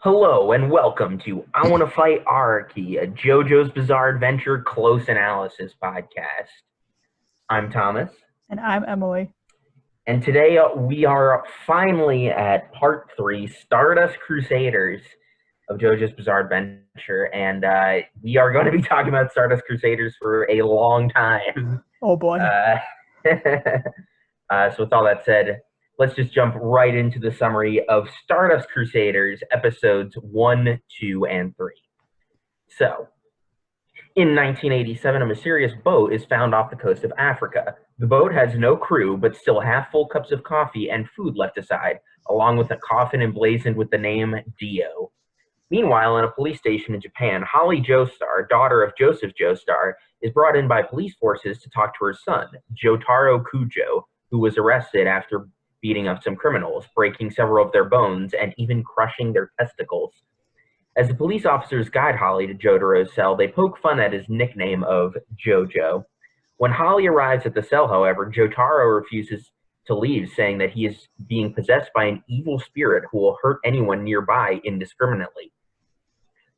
Hello and welcome to I Want to Fight Araki, a JoJo's Bizarre Adventure close analysis podcast. I'm Thomas, And I'm Emily. and today we are finally at part 3, Stardust Crusaders of JoJo's Bizarre Adventure, and we are going to be talking about Stardust Crusaders for a long time. Oh boy. So with all that said, let's just jump right into the summary of Stardust Crusaders episodes 1, 2, and 3. So, in 1987, a mysterious boat is found off the coast of Africa. The boat has no crew, but still half full cups of coffee and food left aside, along with a coffin emblazoned with the name Dio. Meanwhile, in a police station in Japan, Holly Joestar, daughter of Joseph Joestar, is brought in by police forces to talk to her son, Jotaro Kujo, who was arrested after beating up some criminals, breaking several of their bones, and even crushing their testicles. As the police officers guide Holly to Jotaro's cell, they poke fun at his nickname of JoJo. When Holly arrives at the cell, however, Jotaro refuses to leave, saying that he is being possessed by an evil spirit who will hurt anyone nearby indiscriminately.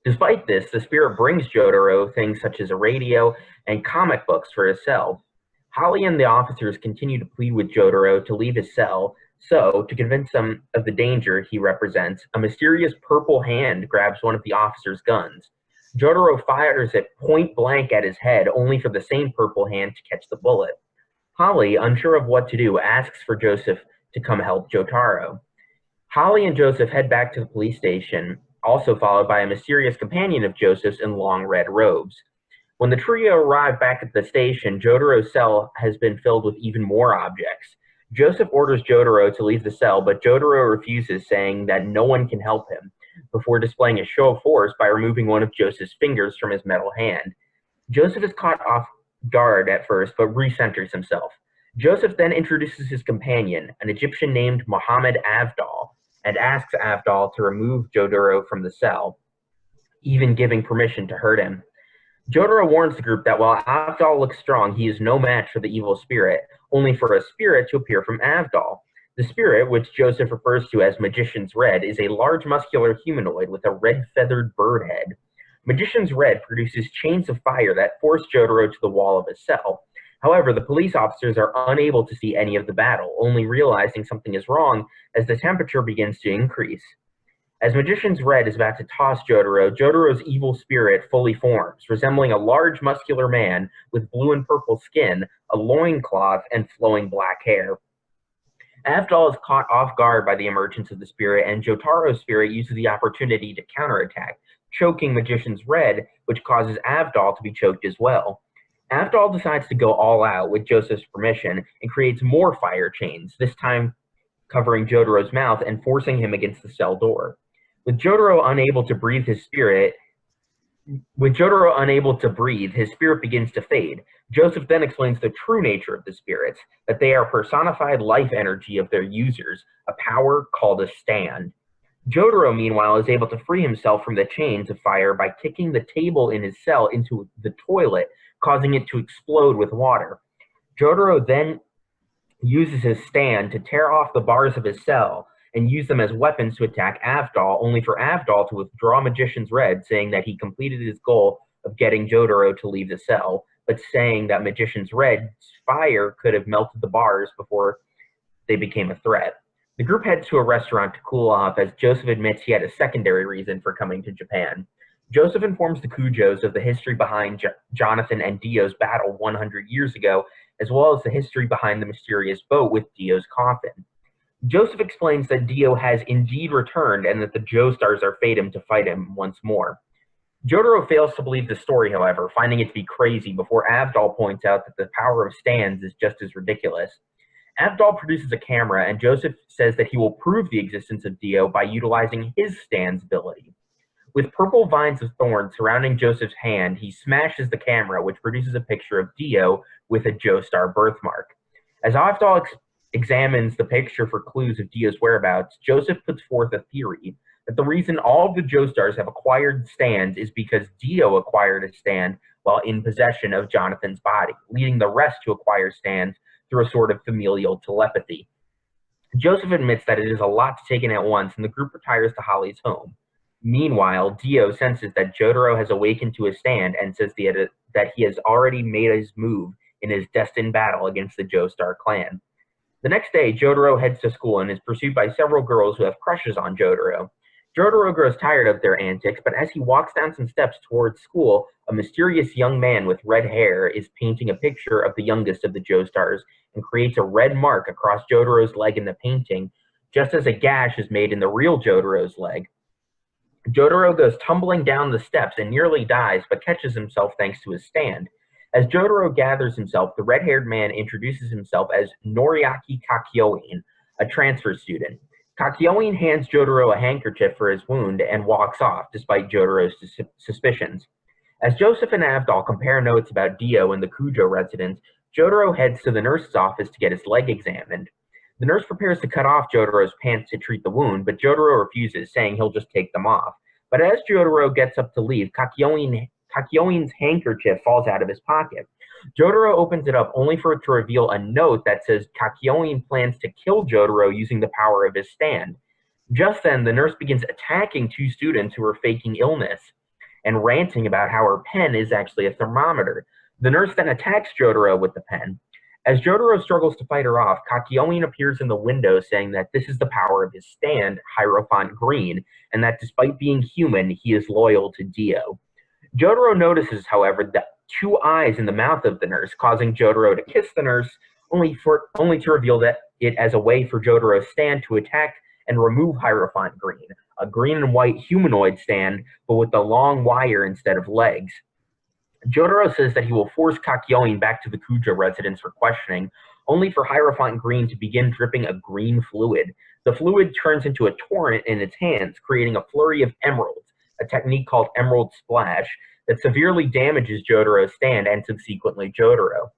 Despite this, the spirit brings Jotaro things such as a radio and comic books for his cell. Holly and the officers continue to plead with Jotaro to leave his cell, so, to convince him of the danger he represents, a mysterious purple hand grabs one of the officers' guns. Jotaro fires it point blank at his head, only for the same purple hand to catch the bullet. Holly, unsure of what to do, asks for Joseph to come help Jotaro. Holly and Joseph head back to the police station, also followed by a mysterious companion of Joseph's in long red robes. When the trio arrive back at the station, Jotaro's cell has been filled with even more objects. Joseph orders Jotaro to leave the cell, but Jotaro refuses, saying that no one can help him, before displaying a show of force by removing one of Joseph's fingers from his metal hand. Joseph is caught off guard at first, but recenters himself. Joseph then introduces his companion, an Egyptian named Mohammed Avdol, and asks Avdol to remove Jotaro from the cell, even giving permission to hurt him. Jotaro warns the group that while Avdol looks strong, he is no match for the evil spirit, only for a spirit to appear from Avdol. The spirit, which Joseph refers to as Magician's Red, is a large muscular humanoid with a red-feathered bird head. Magician's Red produces chains of fire that force Jotaro to the wall of his cell. However, the police officers are unable to see any of the battle, only realizing something is wrong as the temperature begins to increase. As Magician's Red is about to toss Jotaro, Jotaro's evil spirit fully forms, resembling a large muscular man with blue and purple skin, a loincloth, and flowing black hair. Avdol is caught off guard by the emergence of the spirit, and Jotaro's spirit uses the opportunity to counterattack, choking Magician's Red, which causes Avdol to be choked as well. Avdol decides to go all out with Joseph's permission and creates more fire chains, this time covering Jotaro's mouth and forcing him against the cell door. With Jotaro unable to breathe, his spirit begins to fade. Joseph then explains the true nature of the spirits, that they are personified life energy of their users, a power called a stand. Jotaro, meanwhile, is able to free himself from the chains of fire by kicking the table in his cell into the toilet, causing it to explode with water. Jotaro then uses his stand to tear off the bars of his cell and use them as weapons to attack Avdol, only for Avdol to withdraw Magician's Red, saying that he completed his goal of getting Jotaro to leave the cell, but saying that Magician's Red's fire could have melted the bars before they became a threat. The group heads to a restaurant to cool off, as Joseph admits he had a secondary reason for coming to Japan. Joseph informs the Kujos of the history behind Jonathan and Dio's battle 100 years ago, as well as the history behind the mysterious boat with Dio's coffin. Joseph explains that Dio has indeed returned and that the Joestars are fated to fight him once more. Jotaro fails to believe the story, however, finding it to be crazy before Avdol points out that the power of stands is just as ridiculous. Avdol produces a camera, and Joseph says that he will prove the existence of Dio by utilizing his stand's ability. With purple vines of thorns surrounding Joseph's hand, he smashes the camera, which produces a picture of Dio with a Joestar birthmark. As Avdol examines the picture for clues of Dio's whereabouts, Joseph puts forth a theory that the reason all of the Joestars have acquired stands is because Dio acquired a stand while in possession of Jonathan's body, leading the rest to acquire stands through a sort of familial telepathy. Joseph admits that it is a lot to take in at once, and the group retires to Holly's home. Meanwhile, Dio senses that Jotaro has awakened to his stand and says that he has already made his move in his destined battle against the Joestar clan. The next day, Jotaro heads to school and is pursued by several girls who have crushes on Jotaro. Jotaro grows tired of their antics, but as he walks down some steps towards school, a mysterious young man with red hair is painting a picture of the youngest of the Joestars and creates a red mark across Jotaro's leg in the painting, just as a gash is made in the real Jotaro's leg. Jotaro goes tumbling down the steps and nearly dies, but catches himself thanks to his stand. As Jotaro gathers himself, the red-haired man introduces himself as Noriaki Kakyoin, a transfer student. Kakyoin hands Jotaro a handkerchief for his wound and walks off, despite Jotaro's suspicions. As Joseph and Avdol compare notes about Dio and the Kujo residence, Jotaro heads to the nurse's office to get his leg examined. The nurse prepares to cut off Jotaro's pants to treat the wound, but Jotaro refuses, saying he'll just take them off. But as Jotaro gets up to leave, Kakyoin's handkerchief falls out of his pocket. Jotaro opens it up only for it to reveal a note that says Kakyoin plans to kill Jotaro using the power of his stand. Just then, the nurse begins attacking two students who are faking illness and ranting about how her pen is actually a thermometer. The nurse then attacks Jotaro with the pen. As Jotaro struggles to fight her off, Kakyoin appears in the window saying that this is the power of his stand, Hierophant Green, and that despite being human, he is loyal to Dio. Jotaro notices, however, the two eyes in the mouth of the nurse, causing Jotaro to kiss the nurse, only to reveal that it as a way for Jotaro's stand to attack and remove Hierophant Green, a green and white humanoid stand, but with a long wire instead of legs. Jotaro says that he will force Kakyoin back to the Kujo residence for questioning, only for Hierophant Green to begin dripping a green fluid. The fluid turns into a torrent in its hands, creating a flurry of emeralds, a technique called Emerald Splash, that severely damages Jotaro's stand and subsequently Jotaro.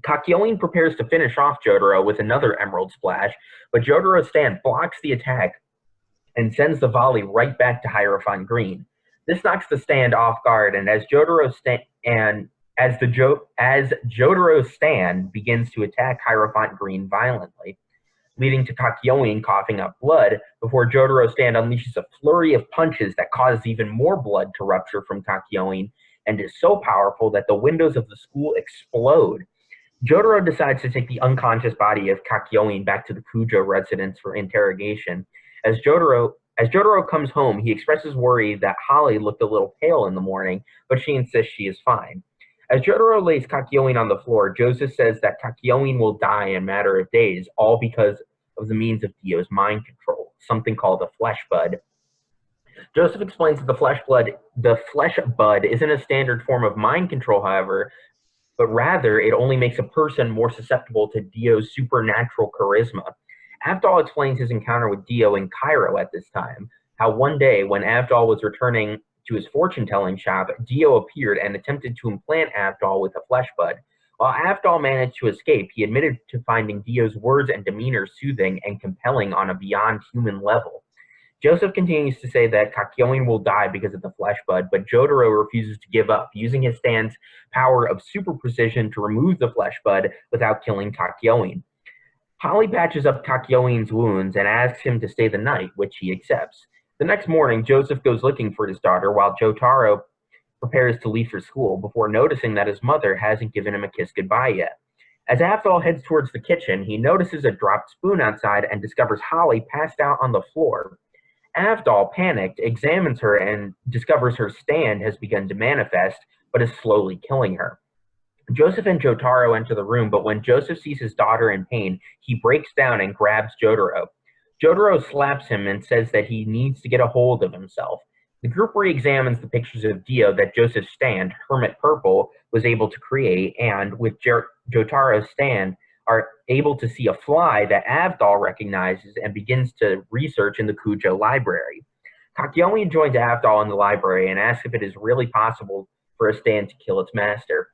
Kakyoin prepares to finish off Jotaro with another Emerald Splash, but Jotaro's stand blocks the attack and sends the volley right back to Hierophant Green. This knocks the stand off guard, and as Jotaro's stand begins to attack Hierophant Green violently, leading to Kakyoin coughing up blood before Jotaro's stand unleashes a flurry of punches that causes even more blood to rupture from Kakyoin and is so powerful that the windows of the school explode. Jotaro decides to take the unconscious body of Kakyoin back to the Kujo residence for interrogation. As Jotaro comes home, he expresses worry that Holly looked a little pale in the morning, but she insists she is fine. As Jotaro lays Kakyoin on the floor, Joseph says that Kakyoin will die in a matter of days, all because of the means of Dio's mind control, something called a flesh bud. Joseph explains that the flesh bud isn't a standard form of mind control, however, but rather it only makes a person more susceptible to Dio's supernatural charisma. Avdol explains his encounter with Dio in Cairo at this time, how one day when Avdol was returning to his fortune-telling shop, Dio appeared and attempted to implant Avdol with a flesh bud. While Avdol managed to escape, he admitted to finding Dio's words and demeanor soothing and compelling on a beyond human level. Joseph continues to say that Kakyoin will die because of the flesh bud, but Jotaro refuses to give up, using his stand's power of super precision to remove the flesh bud without killing Kakyoin. Holly patches up Kakyoin's wounds and asks him to stay the night, which he accepts. The next morning, Joseph goes looking for his daughter while Jotaro prepares to leave for school before noticing that his mother hasn't given him a kiss goodbye yet. As Avdol heads towards the kitchen, he notices a dropped spoon outside and discovers Holly passed out on the floor. Avdol, panicked, examines her and discovers her stand has begun to manifest, but is slowly killing her. Joseph and Jotaro enter the room, but when Joseph sees his daughter in pain, he breaks down and grabs Jotaro. Jotaro slaps him and says that he needs to get a hold of himself. The group re-examines the pictures of Dio that Joseph's stand, Hermit Purple, was able to create, and with Jotaro's stand, are able to see a fly that Avdol recognizes and begins to research in the Kujo library. Kakyoin joins Avdol in the library and asks if it is really possible for a stand to kill its master.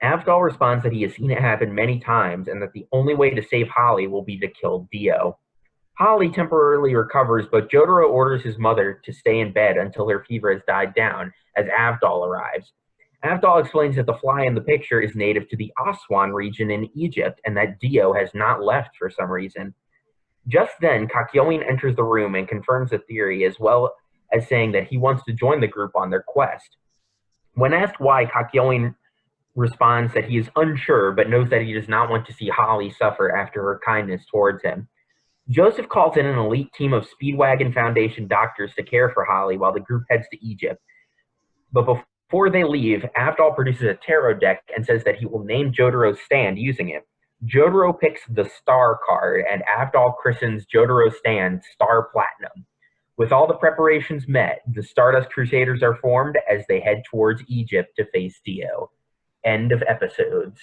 Avdol responds that he has seen it happen many times and that the only way to save Holly will be to kill Dio. Holly temporarily recovers, but Jotaro orders his mother to stay in bed until her fever has died down as Avdol arrives. Avdol explains that the fly in the picture is native to the Aswan region in Egypt and that Dio has not left for some reason. Just then, Kakyoin enters the room and confirms the theory as well as saying that he wants to join the group on their quest. When asked why, Kakyoin responds that he is unsure, but knows that he does not want to see Holly suffer after her kindness towards him. Joseph calls in an elite team of Speedwagon Foundation doctors to care for Holly while the group heads to Egypt. But before they leave, Avdol produces a tarot deck and says that he will name Jotaro's stand using it. Jotaro picks the Star card, and Avdol christens Jotaro's stand Star Platinum. With all the preparations met, the Stardust Crusaders are formed as they head towards Egypt to face Dio. End of episodes.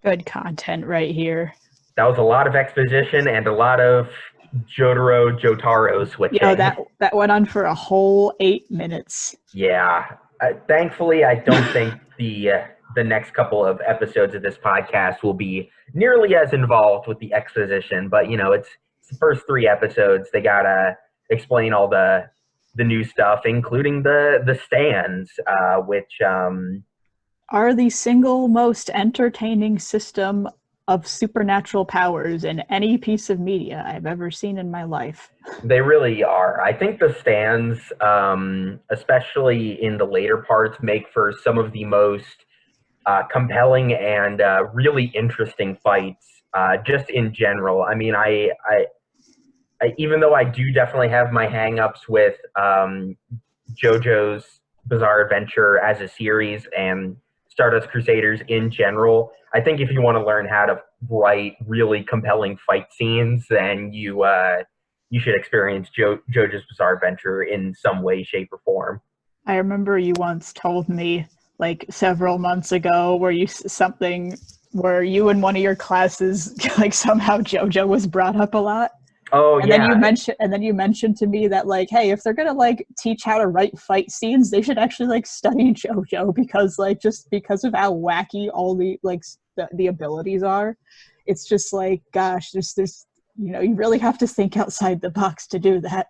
Good content right here. That was a lot of exposition and a lot of Jotaro switching. You know, that went on for a whole 8 minutes. Yeah. Thankfully, I don't think the next couple of episodes of this podcast will be nearly as involved with the exposition. But, you know, it's the first 3 episodes. They got to explain all the new stuff, including the stands, which... are the single most entertaining system of supernatural powers in any piece of media I've ever seen in my life. They really are. I think the stands, especially in the later parts, make for some of the most compelling and really interesting fights, just in general. I mean, I even though I do definitely have my hang-ups with JoJo's Bizarre Adventure as a series and Stardust Crusaders in general, I think if you want to learn how to write really compelling fight scenes, then you should experience JoJo's Bizarre Adventure in some way, shape, or form. I remember you once told me, like several months ago, where you in one of your classes, like somehow JoJo was brought up a lot. Oh, and yeah. Then you mentioned to me that, like, hey, if they're gonna like teach how to write fight scenes, they should actually like study JoJo, because like just because of how wacky all the like the abilities are, it's just like, gosh, there's you know, you really have to think outside the box to do that.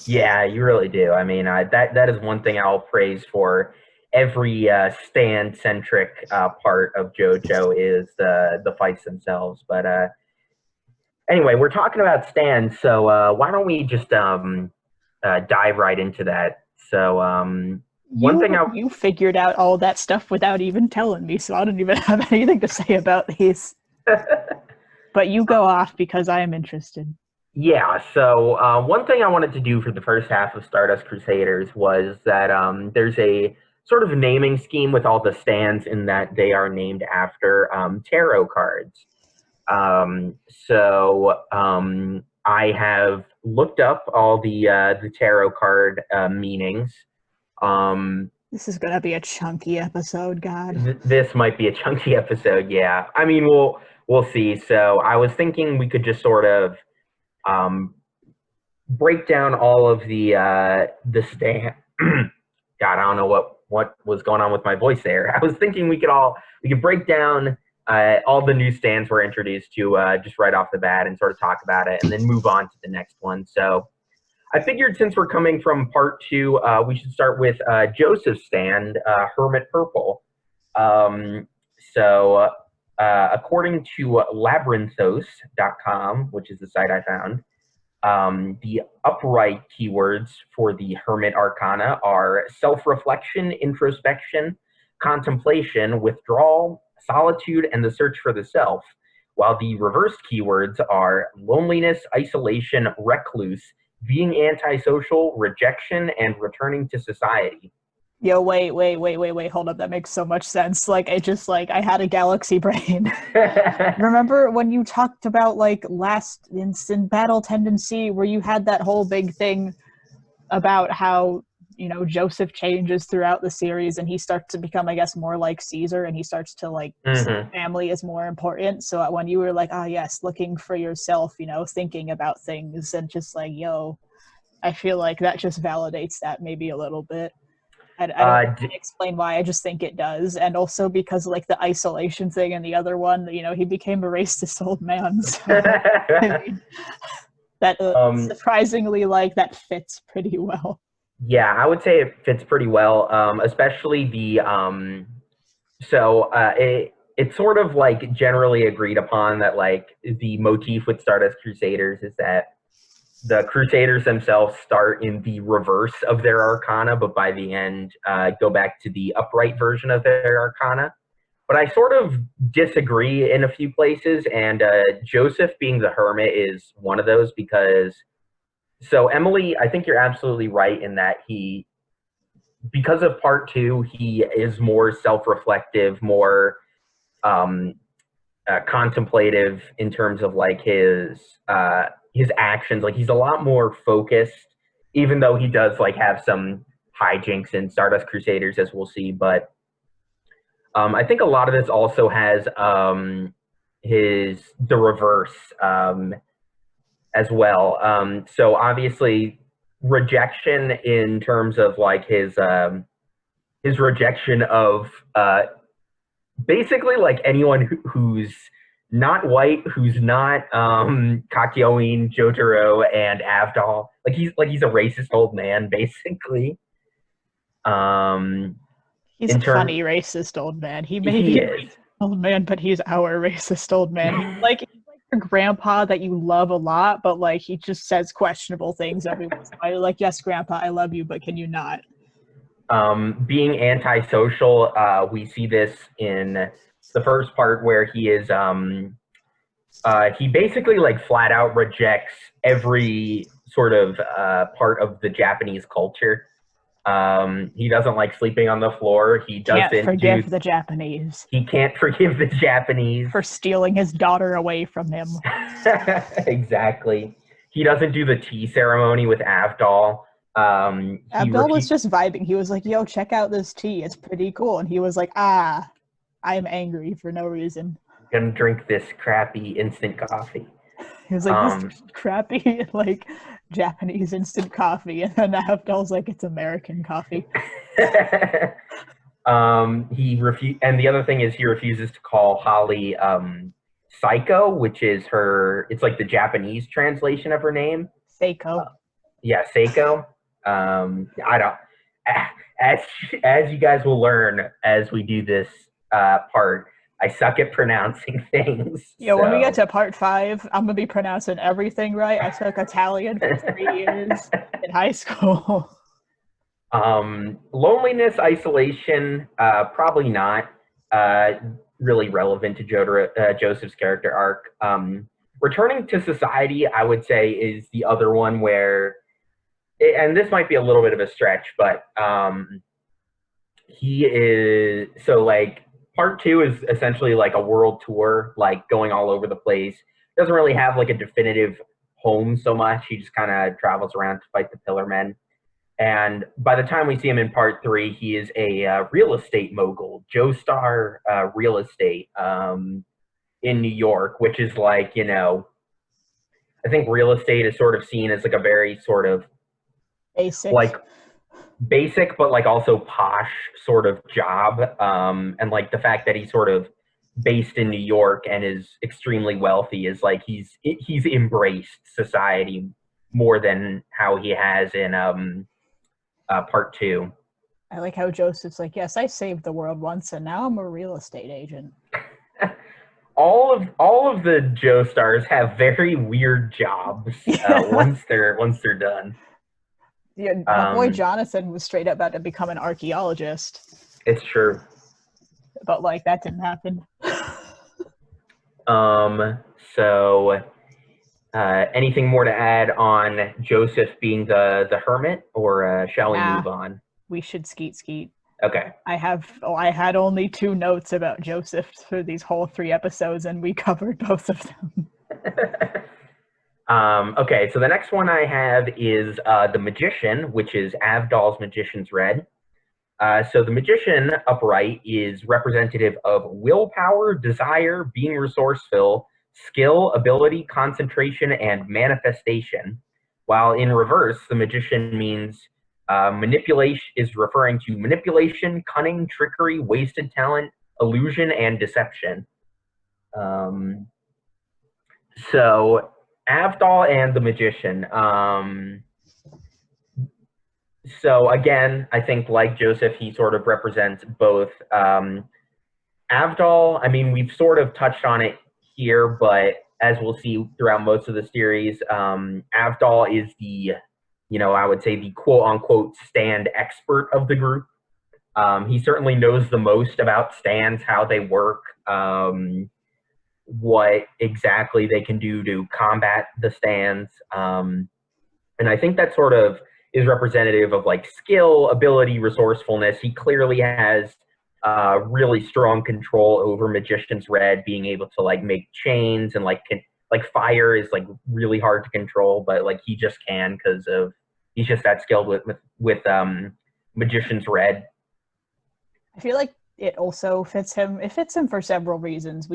Yeah, you really do. I mean, that is one thing I'll praise for every stand-centric part of JoJo is the fights themselves. But anyway, we're talking about stands, so why don't we just dive right into that? So you figured out all that stuff without even telling me, so I don't even have anything to say about these. But you go off, because I am interested. Yeah, so one thing I wanted to do for the first half of Stardust Crusaders was that there's a sort of naming scheme with all the stands in that they are named after tarot cards. I have looked up all the tarot card meanings. This is gonna be a chunky episode, God. This might be a chunky episode, yeah. I mean, we'll see. So I was thinking we could just sort of break down all of the stand. God, I don't know what was going on with my voice there. I was thinking we could break down all the new stands we're introduced to just right off the bat and sort of talk about it, and then move on to the next one. So I figured since we're coming from part 2, we should start with Joseph's stand, Hermit Purple. According to labyrinthos.com, which is the site I found, the upright keywords for the Hermit Arcana are self-reflection, introspection, contemplation, withdrawal, solitude, and the search for the self, while the reversed keywords are loneliness, isolation, recluse, being antisocial, rejection, and returning to society. Yo, wait, hold up. That makes so much sense. Like, I had a galaxy brain. Remember when you talked about, like, last in Battle Tendency, where you had that whole big thing about how, you know, Joseph changes throughout the series, and he starts to become, I guess, more like Caesar, and he starts to, like, see family is more important. So when you were like, yes, looking for yourself, you know, thinking about things, and just like, yo, I feel like that just validates that maybe a little bit. I don't explain why, I just think it does. And also because, like, the isolation thing and the other one, you know, he became a racist old man. So, I mean, that surprisingly, like, that fits pretty well. Yeah, I would say it fits pretty well, especially it's sort of like generally agreed upon that, like, the motif with Stardust Crusaders is that the Crusaders themselves start in the reverse of their Arcana, but by the end go back to the upright version of their Arcana. But I sort of disagree in a few places, and Joseph being the Hermit is one of those because, so Emily, I think you're absolutely right in that because of part 2, he is more self-reflective, more contemplative in terms of like his actions. Like he's a lot more focused, even though he does like have some hijinks in Stardust Crusaders, as we'll see. But I think a lot of this also has the reverse as well. So obviously, rejection in terms of like his rejection of basically like anyone who's not white, who's not Kakyoin, Jotaro, and Avdol. Like he's a racist old man, basically. He's a funny racist old man. He may be a racist old man, but he's our racist old man. He's like your grandpa that you love a lot, but like he just says questionable things every once in a while. You're like, yes, grandpa, I love you, but can you not? Being antisocial, we see this in the first part where he is he basically like flat out rejects every sort of part of the Japanese culture. He doesn't like sleeping on the floor. He doesn't forgive the Japanese. He can't forgive the Japanese for stealing his daughter away from him. Exactly. He doesn't do the tea ceremony with Avdol. Avdol was just vibing. He was like, yo, check out this tea. It's pretty cool. And he was like, I'm angry for no reason. I'm gonna drink this crappy instant coffee. He was like, this crappy, like, Japanese instant coffee. And then Avdol's like, it's American coffee. And the other thing is he refuses to call Holly Psycho, which is it's like the Japanese translation of her name. Seiko. Yeah, Seiko. I don't, as you guys will learn as we do this part, I suck at pronouncing things. Yeah, so when we get to part 5, I'm gonna be pronouncing everything right. I took Italian for 3 years in high school. Loneliness, isolation, probably not really relevant to Joseph's character arc. Returning to society, I would say, is the other one where, and this might be a little bit of a stretch, but he is, so like, part 2 is essentially like a world tour, like going all over the place. Doesn't really have like a definitive home so much. He just kind of travels around to fight the Pillar Men. And by the time we see him in part 3, he is a real estate mogul, Joestar Real Estate in New York, which is like, I think real estate is sort of seen as like a very sort of basic, but like also posh sort of job. And like the fact that he's sort of based in New York and is extremely wealthy is like he's embraced society more than how he has in part 2. I like how Joseph's like, yes, I saved the world once and now I'm a real estate agent. all of the Joestars have very weird jobs once they're done. Yeah, my boy Jonathan was straight up about to become an archaeologist. It's true. But like that didn't happen. So anything more to add on Joseph being the hermit, or shall we move on? We should skeet. Okay. I had only 2 notes about Joseph for these whole 3 episodes, and we covered both of them. Okay, so the next one I have is the Magician, which is Avdol's Magician's Red. So the Magician upright is representative of willpower, desire, being resourceful, skill, ability, concentration, and manifestation. While in reverse, the Magician means manipulation, is referring to manipulation, cunning, trickery, wasted talent, illusion, and deception. So Avdol and the Magician. So again, I think like Joseph, he sort of represents both. Avdol, I mean, we've sort of touched on it here, but as we'll see throughout most of the series, Avdol is the, I would say the quote-unquote stand expert of the group. He certainly knows the most about stands, how they work, what exactly they can do to combat the stands. And I think that sort of is representative of like skill, ability, resourcefulness. He clearly has really strong control over Magician's Red, being able to like make chains and like fire is like really hard to control, but like he just can because of he's just that skilled with Magician's Red. I feel like it also fits him. It fits him for several reasons.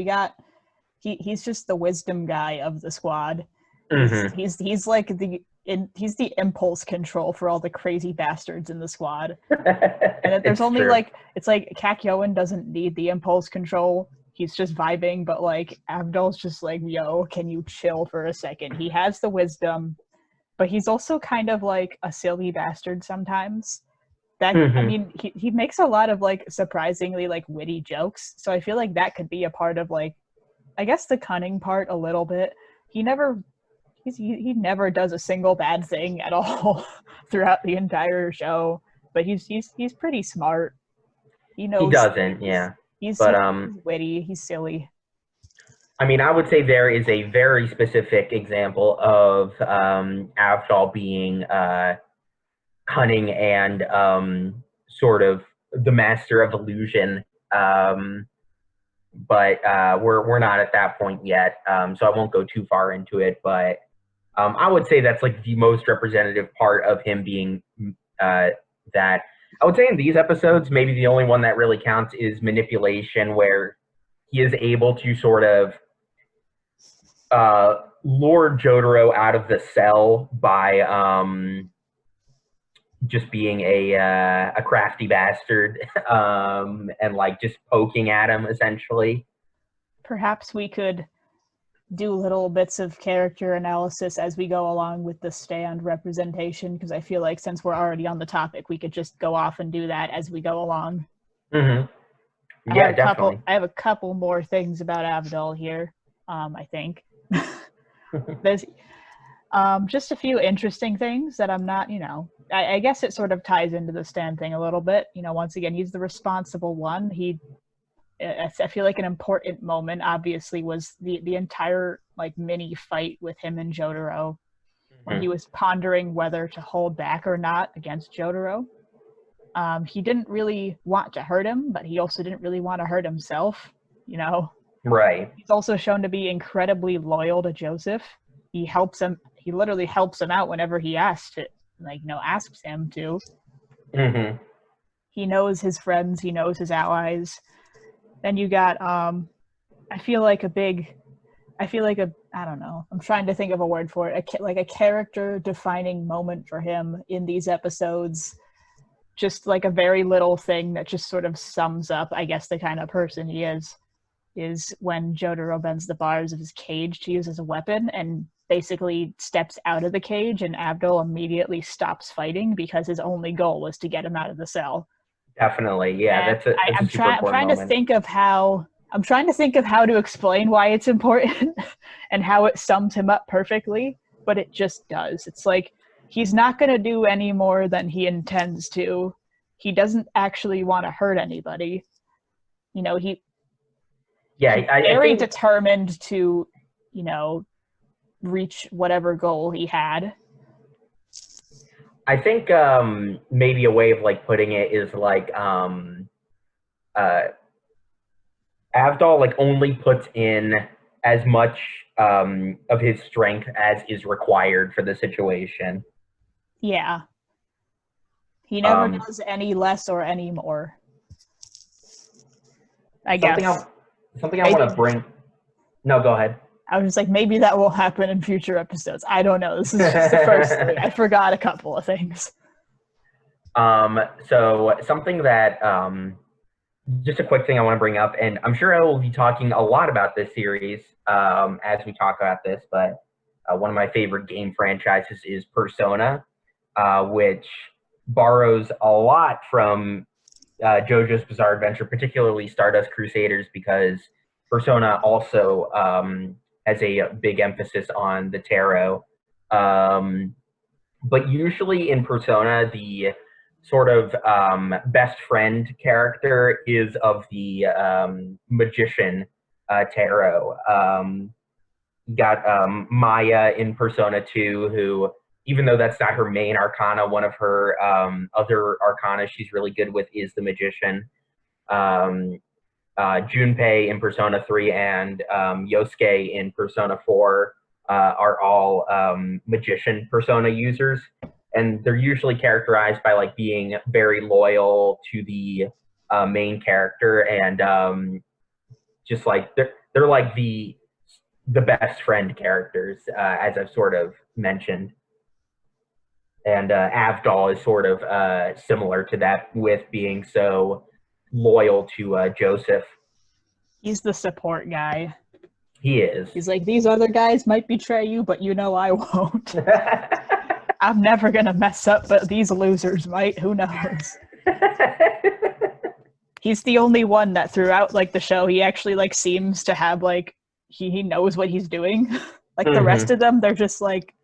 He's just the wisdom guy of the squad. Mm-hmm. He's like he's the impulse control for all the crazy bastards in the squad. And there's only true. like, it's like Kakyoin doesn't need the impulse control. He's just vibing, but like Avdol's just like, yo, can you chill for a second? He has the wisdom, but he's also kind of like a silly bastard sometimes. I mean, he makes a lot of like surprisingly like witty jokes. So I feel like that could be a part of like, I guess the cunning part a little bit. He never does a single bad thing at all throughout the entire show. But he's pretty smart. He knows. He doesn't, yeah. He's witty. He's silly. I mean, I would say there is a very specific example of Avdol being cunning and sort of the master of illusion. But we're not at that point yet, so I won't go too far into it. But I would say that's like the most representative part of him being that. I would say in these episodes, maybe the only one that really counts is manipulation, where he is able to sort of lure Jotaro out of the cell by just being a crafty bastard and like just poking at him essentially. Perhaps we could do little bits of character analysis as we go along with the stand representation, because I feel like since we're already on the topic, we could just go off and do that as we go along. Mm-hmm. Yeah, definitely. I have a couple more things about Avdol here, I think. There's just a few interesting things that I'm not, I guess it sort of ties into the stand thing a little bit. Once again, he's the responsible one. I feel like an important moment, obviously, was the entire like mini fight with him and Jotaro, when he was pondering whether to hold back or not against Jotaro. He didn't really want to hurt him, but he also didn't really want to hurt himself, Right. He's also shown to be incredibly loyal to Joseph. He literally helps him out whenever he asks him to. Mm-hmm. He knows his friends, he knows his allies. Then you got, I don't know, I'm trying to think of a word for it, like a character-defining moment for him in these episodes. Just like a very little thing that just sort of sums up, I guess, the kind of person he is when Jotaro bends the bars of his cage to use as a weapon and basically steps out of the cage, and Avdol immediately stops fighting because his only goal was to get him out of the cell. Definitely, yeah. And I'm trying to think of how to explain why it's important and how it sums him up perfectly, but it just does. It's like he's not going to do any more than he intends to. He doesn't actually want to hurt anybody. He's very determined to, reach whatever goal he had. I think maybe a way of like putting it is like Avdol like only puts in as much of his strength as is required for the situation. Yeah. He never does any less or any more. I guess. Something I want to bring. No, go ahead. I was just like, maybe that will happen in future episodes. I don't know. This is just the first thing. I forgot a couple of things. So something that, just a quick thing I want to bring up, and I'm sure I will be talking a lot about this series as we talk about this, but one of my favorite game franchises is Persona, which borrows a lot from JoJo's Bizarre Adventure, particularly Stardust Crusaders, because Persona also has a big emphasis on the tarot. But usually in Persona, the sort of best friend character is of the magician tarot. You got Maya in Persona 2, who, even though that's not her main arcana, one of her other arcana she's really good with is the magician. Junpei in Persona 3 and Yosuke in Persona 4 are all magician persona users, and they're usually characterized by like being very loyal to the main character, and just like they're like the best friend characters, as I've sort of mentioned. And Avdol is sort of similar to that, with being so loyal to Joseph. He's the support guy. He is. He's like, these other guys might betray you, but you know I won't. I'm never gonna mess up, but these losers might. Who knows? He's the only one that throughout like the show, he actually like seems to have like he knows what he's doing. Like the rest of them, they're just like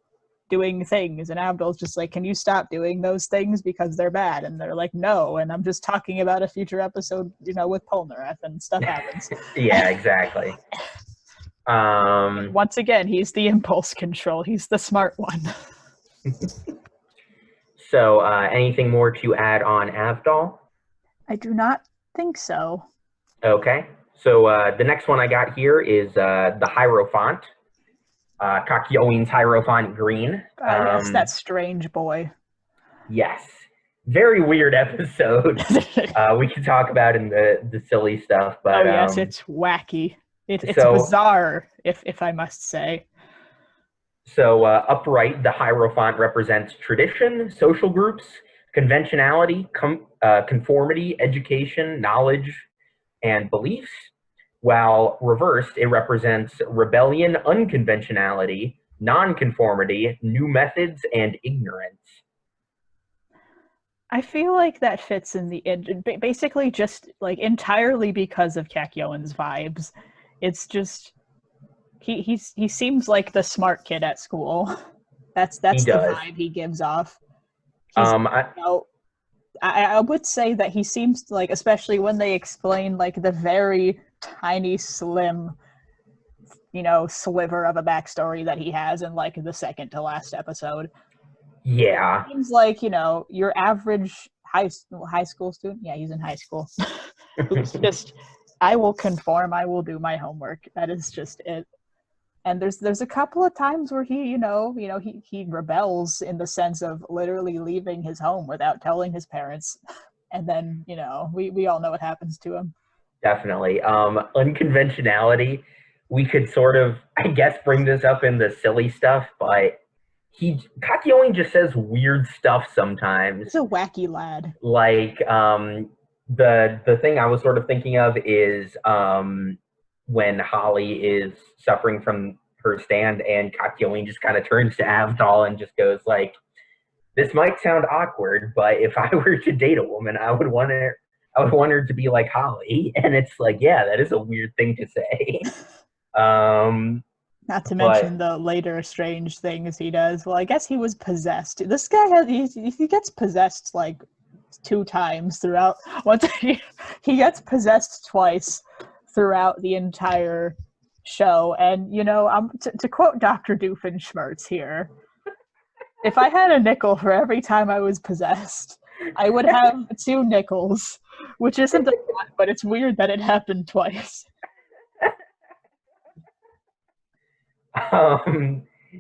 doing things, and Abdul's just like, can you stop doing those things because they're bad? And they're like, no, and I'm just talking about a future episode, you know, with Polnareff, and stuff happens. Yeah, exactly. Once again, he's the impulse control. He's the smart one. So anything more to add on Avdol? I do not think so. Okay. So the next one I got here is the Hierophant. Kakyoin's Hierophant Green. Yes, that strange boy. Yes. Very weird episode. We can talk about in the silly stuff, but oh yes, it's wacky. It's bizarre, if I must say. So upright, the Hierophant represents tradition, social groups, conventionality, conformity, education, knowledge, and beliefs. While reversed, it represents rebellion, unconventionality, nonconformity, new methods, and ignorance. I feel like that fits in the basically just like entirely because of Kakyoin's vibes. It's just he seems like the smart kid at school. That's the vibe he gives off. I would say that he seems like, especially when they explain like the very tiny, slim, you know, sliver of a backstory that he has in like the second to last episode. Yeah. It seems like, you know, your average high school student. Yeah, he's in high school. Who's just, I will conform, I will do my homework. That is just it. And there's a couple of times where he rebels in the sense of literally leaving his home without telling his parents. And then, you know, we all know what happens to him. Definitely. Unconventionality, we could sort of, I guess, bring this up in the silly stuff, but Kakyoin just says weird stuff sometimes. He's a wacky lad. Like, the thing I was sort of thinking of is when Holly is suffering from her stand, and Kakyoin just kind of turns to Avdol and just goes like, this might sound awkward, but if I were to date a woman, I would want her to be like Holly. And it's like, yeah, that is a weird thing to say. Not to mention the later strange things he does. Well, I guess he was possessed. This guy he gets possessed like 2 times throughout. Once he gets possessed twice throughout the entire show. And, you know, to quote Dr. Doofenshmirtz here, if I had a nickel for every time I was possessed, I would have 2 nickels, which isn't a lot, but it's weird that it happened twice.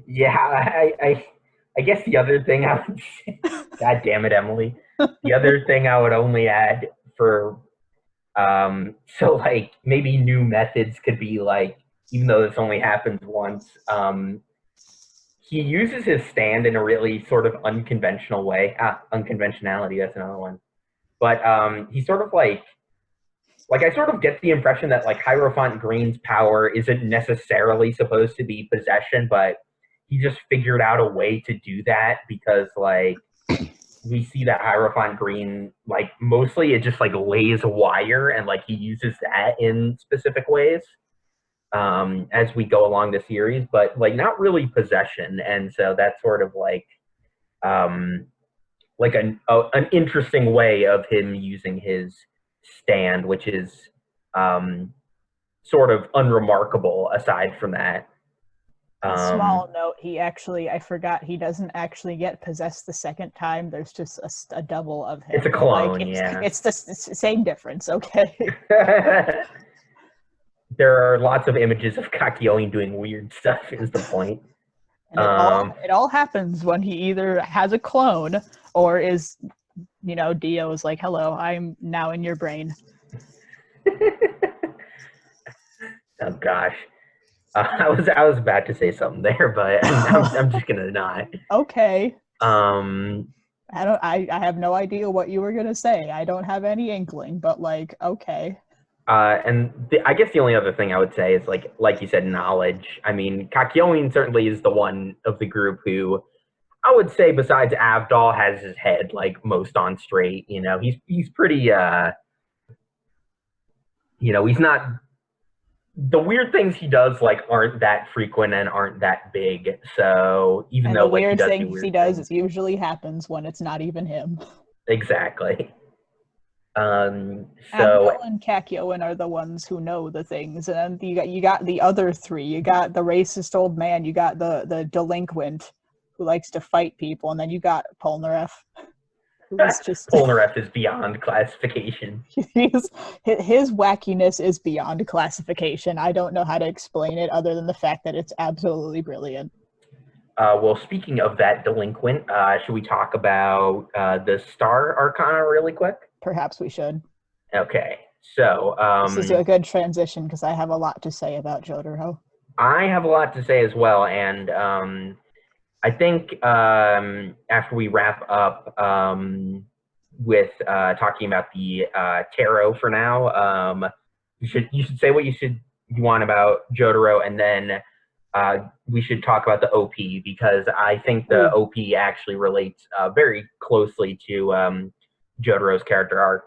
Yeah, I guess the other thing I would say, God damn it, Emily. The other thing I would only add for, so like maybe new methods could be like, even though this only happens once, he uses his stand in a really sort of unconventional way. Unconventionality, that's another one. But he sort of like I sort of get the impression that like Hierophant Green's power isn't necessarily supposed to be possession, but he just figured out a way to do that because like we see that Hierophant Green, like mostly it just like lays a wire and like he uses that in specific ways. as we go along the series, but like not really possession. And so that's sort of um, like an interesting way of him using his stand, which is sort of unremarkable aside from that. A small note, I forgot, he doesn't actually get possessed the second time. There's just a double of him. It's a clone, yeah. It's the same difference, okay? There are lots of images of Kakyoin doing weird stuff, is the point. And it all happens when he either has a clone or is, Dio is like, hello, I'm now in your brain. Oh, gosh. I was about to say something there, but I'm just gonna not. Okay. I have no idea what you were gonna say. I don't have any inkling, but like, okay. I guess the only other thing I would say is like you said, knowledge. I mean, Kakyoin certainly is the one of the group who I would say, besides Avdol, has his head like most on straight. He's pretty. He's not. The weird things he does aren't that frequent and aren't that big. So even though the weird he things he does usually happens when it's not even him. Exactly. Avdol and Kakyoin are the ones who know the things, and then you got the other three. You got the racist old man. You got the delinquent who likes to fight people, and then you got Polnareff. Polnareff is beyond classification. His wackiness is beyond classification. I don't know how to explain it other than the fact that it's absolutely brilliant. Well, speaking of that delinquent, should we talk about the Star Arcana really quick? Perhaps we should. Okay, so this is a good transition because I have a lot to say about Jotaro. I have a lot to say as well, and I think after we wrap up with talking about the tarot for now, you should say what you want about Jotaro, and then we should talk about the OP, because I think the OP actually relates very closely to Jotaro's character arc.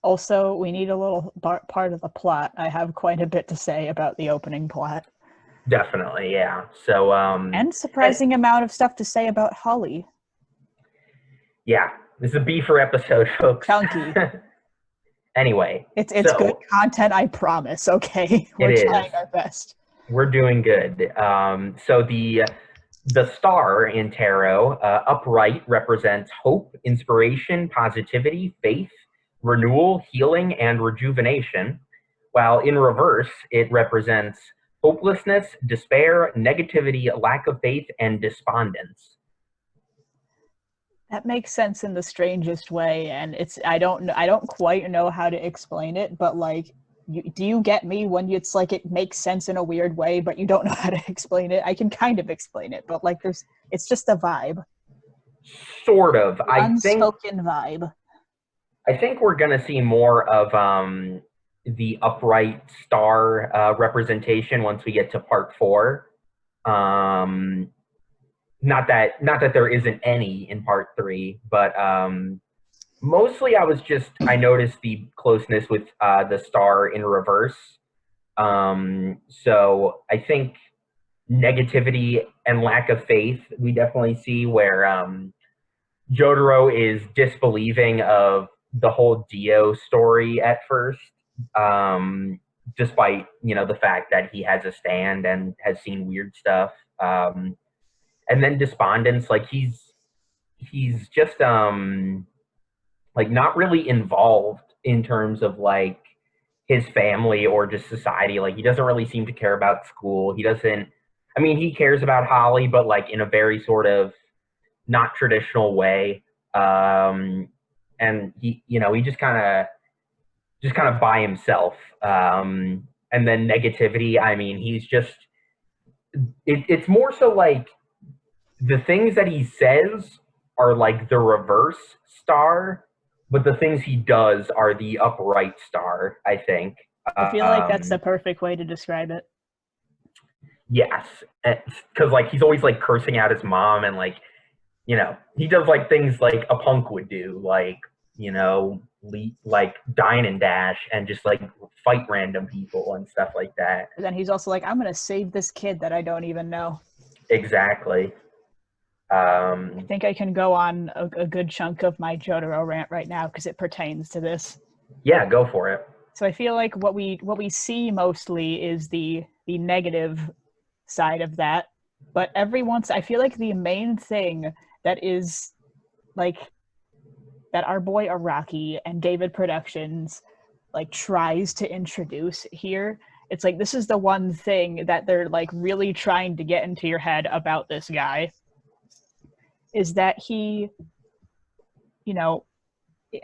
Also, we need a little part of the plot. I have quite a bit to say about the opening plot. Definitely, yeah. So and surprising amount of stuff to say about Holly. Yeah, this is a beefer episode, folks. Chunky. Anyway, it's good content, I promise. Okay, we're trying our best. We're doing good. So the star in tarot, upright, represents hope, inspiration, positivity, faith, renewal, healing, and rejuvenation, while in reverse, it represents hopelessness, despair, negativity, lack of faith, and despondence. That makes sense in the strangest way, and I don't quite know how to explain it, but do you get me when it's it makes sense in a weird way, but you don't know how to explain it? I can kind of explain it, but it's just a vibe. Sort of. Unspoken vibe. I think we're gonna see more of the upright star representation once we get to part 4. Not that there isn't any in part 3, but mostly I noticed the closeness with the star in reverse. So I think negativity and lack of faith we definitely see, where Jotaro is disbelieving of the whole Dio story at first, despite the fact that he has a stand and has seen weird stuff. And then despondence, he's just not really involved in terms of his family or just society. He doesn't really seem to care about school. He cares about Holly, but in a very sort of not traditional way. And he just kind of by himself. And then negativity, he's just it's more so the things that he says are the reverse star, but the things he does are the upright star, I think. I feel like that's the perfect way to describe it. Yes, because he's always cursing out his mom, and he does things a punk would do, like dine and dash and just like fight random people and stuff like that. And then he's also like, I'm gonna save this kid that I don't even know. Exactly. I think I can go on a good chunk of my Jotaro rant right now because it pertains to this. Yeah, go for it. So I feel like what we see mostly is the negative side of that, but every once I feel like the main thing that is like that our boy Araki and David Productions like tries to introduce here. It's like this is the one thing that they're like really trying to get into your head about this guy is that he,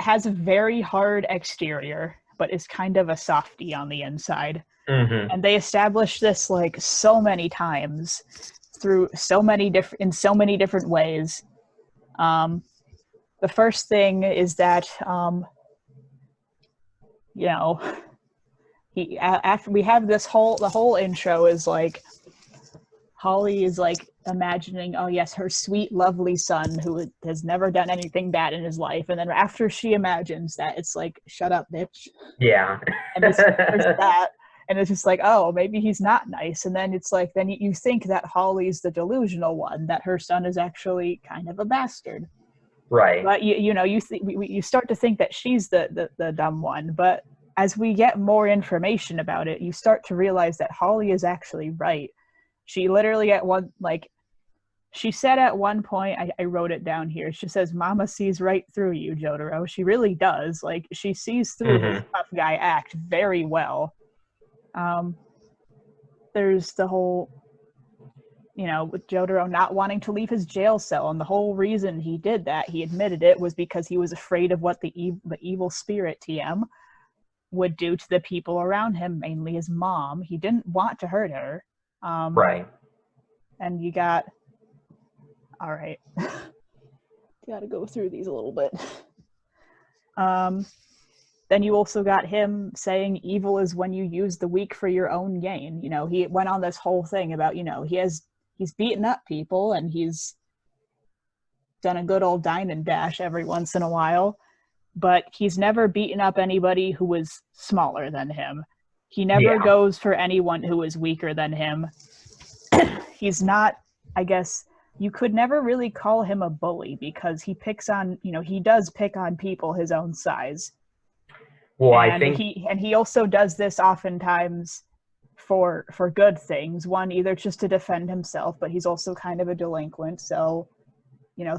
has a very hard exterior, but is kind of a softie on the inside. Mm-hmm. And they established this like so many times through so many different ways. The first thing is that after we have the whole intro is like Holly is like imagining, oh yes, her sweet, lovely son who has never done anything bad in his life. And then after she imagines that, it's like, shut up, bitch. Yeah. And there's that. And it's just like, oh, maybe he's not nice. And then it's like, then you think that Holly's the delusional one, that her son is actually kind of a bastard. Right. But you start to think that she's the dumb one. But as we get more information about it, you start to realize that Holly is actually right. She literally she said at one point, I wrote it down here, she says, Mama sees right through you, Jotaro. She really does. Like, she sees through this tough guy act very well. There's the whole, with Jotaro not wanting to leave his jail cell, and the whole reason he did that, he admitted it, was because he was afraid of what the evil spirit TM would do to the people around him, mainly his mom. He didn't want to hurt her. Right. And you got, all right, got to go through these a little bit. Then you also got him saying evil is when you use the weak for your own gain. He went on this whole thing about, he's beaten up people and he's done a good old dine and dash every once in a while, but he's never beaten up anybody who was smaller than him. He never goes for anyone who is weaker than him. He's not, I guess, you could never really call him a bully because he picks on, he does pick on people his own size. Well, and I think he also does this oftentimes for good things. One, either just to defend himself, but he's also kind of a delinquent. So,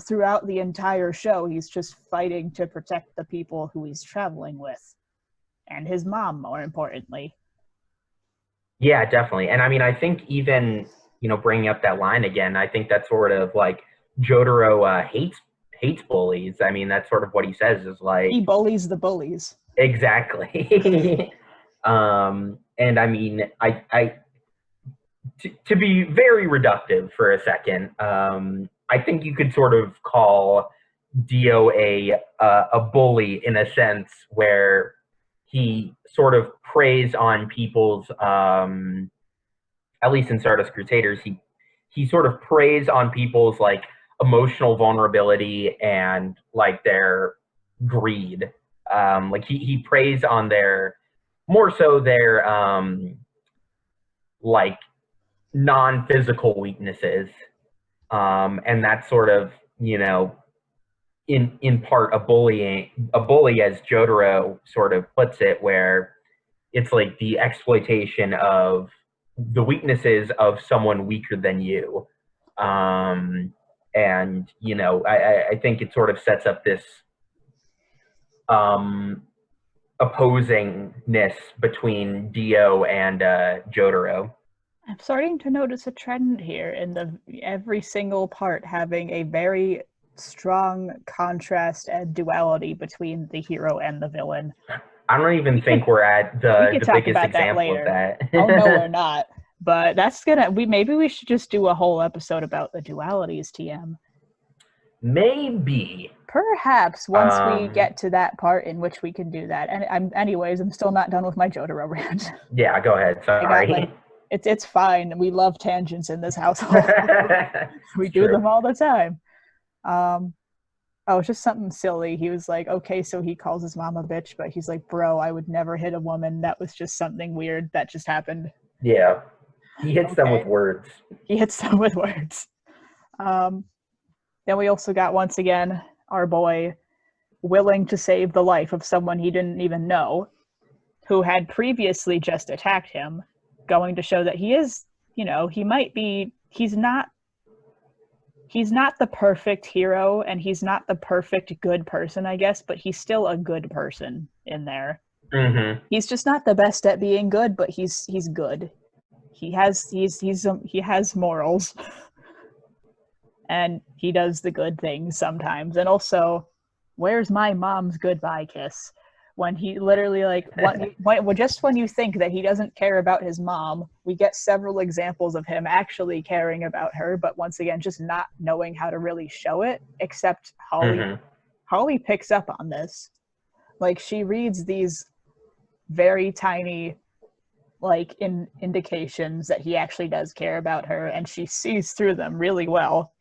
throughout the entire show, he's just fighting to protect the people who he's traveling with. And his mom, more importantly. Yeah, definitely. And I mean, I think even, bringing up that line again, I think that's sort of like Jotaro hates bullies. I mean, that's sort of what he says is like... He bullies the bullies. Exactly. And I mean, to be very reductive for a second, I think you could sort of call Dio a bully in a sense where he sort of preys on people's, at least in Stardust Crusaders, he sort of preys on people's like emotional vulnerability and like their greed. Like he preys on more so their like non-physical weaknesses. And that's sort of, in part a bully as Jotaro sort of puts it, where it's like the exploitation of the weaknesses of someone weaker than you. And, I think it sort of sets up this opposingness between Dio and Jotaro. I'm starting to notice a trend here in every single part having a very strong contrast and duality between the hero and the villain. I don't even think we're at the biggest example of that. Oh no, we're not. But that's maybe we should just do a whole episode about the dualities, TM. Maybe. Perhaps once we get to that part in which we can do that. And I'm still not done with my Jotaro rant. Yeah, go ahead. Sorry. It's fine. We love tangents in this household. We do them all the time. Oh, it's just something silly. He was like, okay, so he calls his mom a bitch, but he's like, bro, I would never hit a woman. That was just something weird that just happened. Yeah. He hits them with Okay. words. He hits them with words. Um, then we also got, once again, our boy willing to save the life of someone he didn't even know, who had previously just attacked him, going to show that he is, he might be, he's not the perfect hero and he's not the perfect good person, I guess, but he's still a good person in there. Mm-hmm. He's just not the best at being good, but he's good. He has morals. And he does the good things sometimes. And also, where's my mom's goodbye kiss? When he literally, like, just when you think that he doesn't care about his mom, we get several examples of him actually caring about her, but once again, just not knowing how to really show it, except Holly. Mm-hmm. Holly picks up on this. Like, she reads these very tiny, like, indications that he actually does care about her, and she sees through them really well.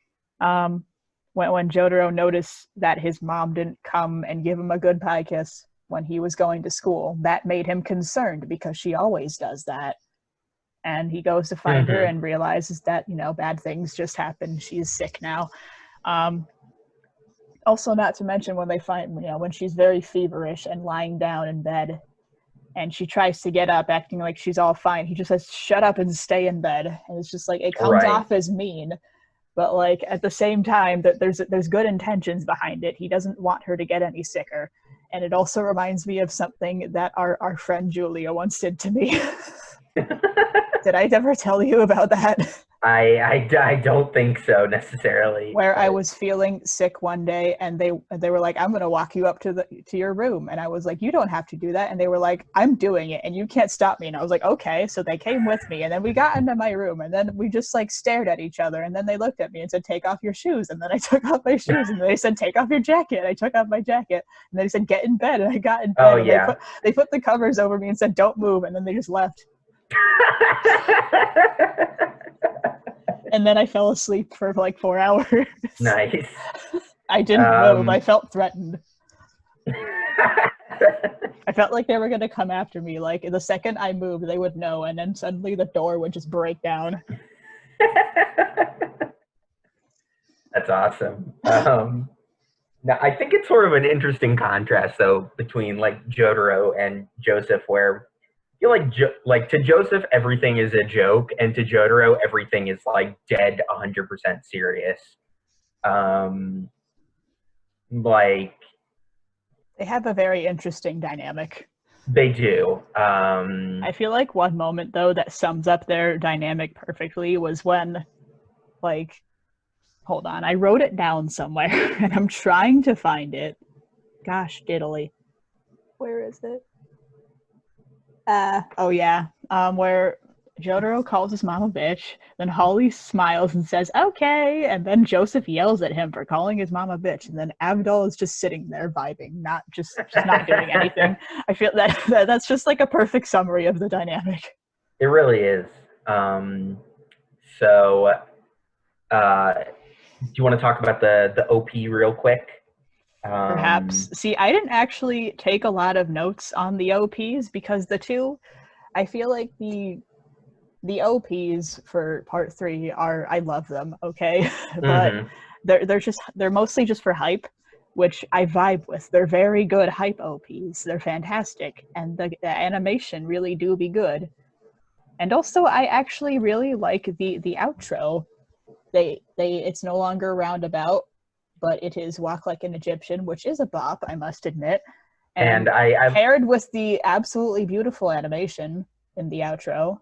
When Jotaro noticed that his mom didn't come and give him a goodbye kiss when he was going to school, that made him concerned because she always does that. And he goes to find her and realizes that, bad things just happened. She's sick now. Also, not to mention when they find, when she's very feverish and lying down in bed and she tries to get up acting like she's all fine, he just says, shut up and stay in bed. And it's just like, it comes off as mean. But like at the same time, that there's good intentions behind it. He doesn't want her to get any sicker. And it also reminds me of something that our friend Julia once did to me. Did I ever tell you about that? I don't think so necessarily. Where I was feeling sick one day and they were like, I'm gonna walk you up to your room. And I was like, you don't have to do that. And they were like, I'm doing it and you can't stop me. And I was like, okay. So they came with me and then we got into my room and then we just like stared at each other and then they looked at me and said, take off your shoes. And then I took off my shoes and they said, take off your jacket. I took off my jacket and they said, get in bed. And I got in bed. Oh, and yeah. they put the covers over me and said, don't move. And then they just left. And then I fell asleep for like 4 hours. Nice. I didn't move. I felt threatened. I felt like they were going to come after me. Like the second I moved, they would know. And then suddenly the door would just break down. That's awesome. Now, I think it's sort of an interesting contrast, though, between like Jotaro and Joseph, where I feel like to Joseph everything is a joke, and to Jotaro everything is like dead 100% serious. Like they have a very interesting dynamic. They do. I feel like one moment though that sums up their dynamic perfectly was when, like, hold on, I wrote it down somewhere and I'm trying to find it. Gosh, diddly. Where is it? Oh yeah, where Jotaro calls his mom a bitch, then Holly smiles and says, okay, and then Joseph yells at him for calling his mom a bitch, and then Abdul is just sitting there vibing, not just not doing anything. I feel that's just like a perfect summary of the dynamic. It really is. So, do you want to talk about the OP real quick? Perhaps. See, I didn't actually take a lot of notes on the OPs because I feel like the OPs for part 3 I love them, okay? But they're mostly just for hype, which I vibe with. They're very good hype OPs. They're fantastic, and the animation really do be good. And also, I actually really like the outro. It's no longer roundabout, but it is Walk Like an Egyptian, which is a bop, I must admit. And I paired with the absolutely beautiful animation in the outro.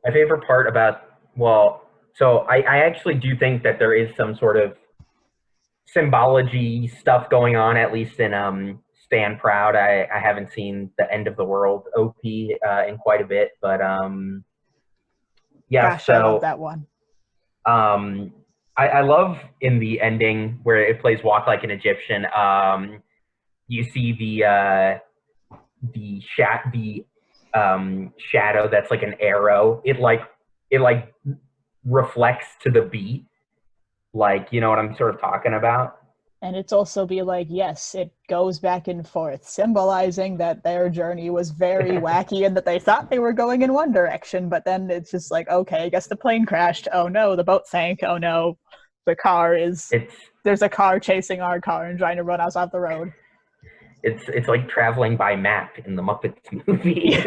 My favorite part about, so I actually do think that there is some sort of symbology stuff going on, at least in Stand Proud. I haven't seen the End of the World OP in quite a bit, but yeah. Gosh, so I love that one. I love in the ending where it plays Walk Like an Egyptian. You see the shadow that's like an arrow. It reflects to the beat. Like, you know what I'm sort of talking about? And it's also be like, yes, it goes back and forth, symbolizing that their journey was very wacky and that they thought they were going in one direction, but then it's just like, okay, I guess the plane crashed. Oh no, the boat sank. Oh no, there's a car chasing our car and trying to run us off the road. It's like traveling by map in the Muppets movie.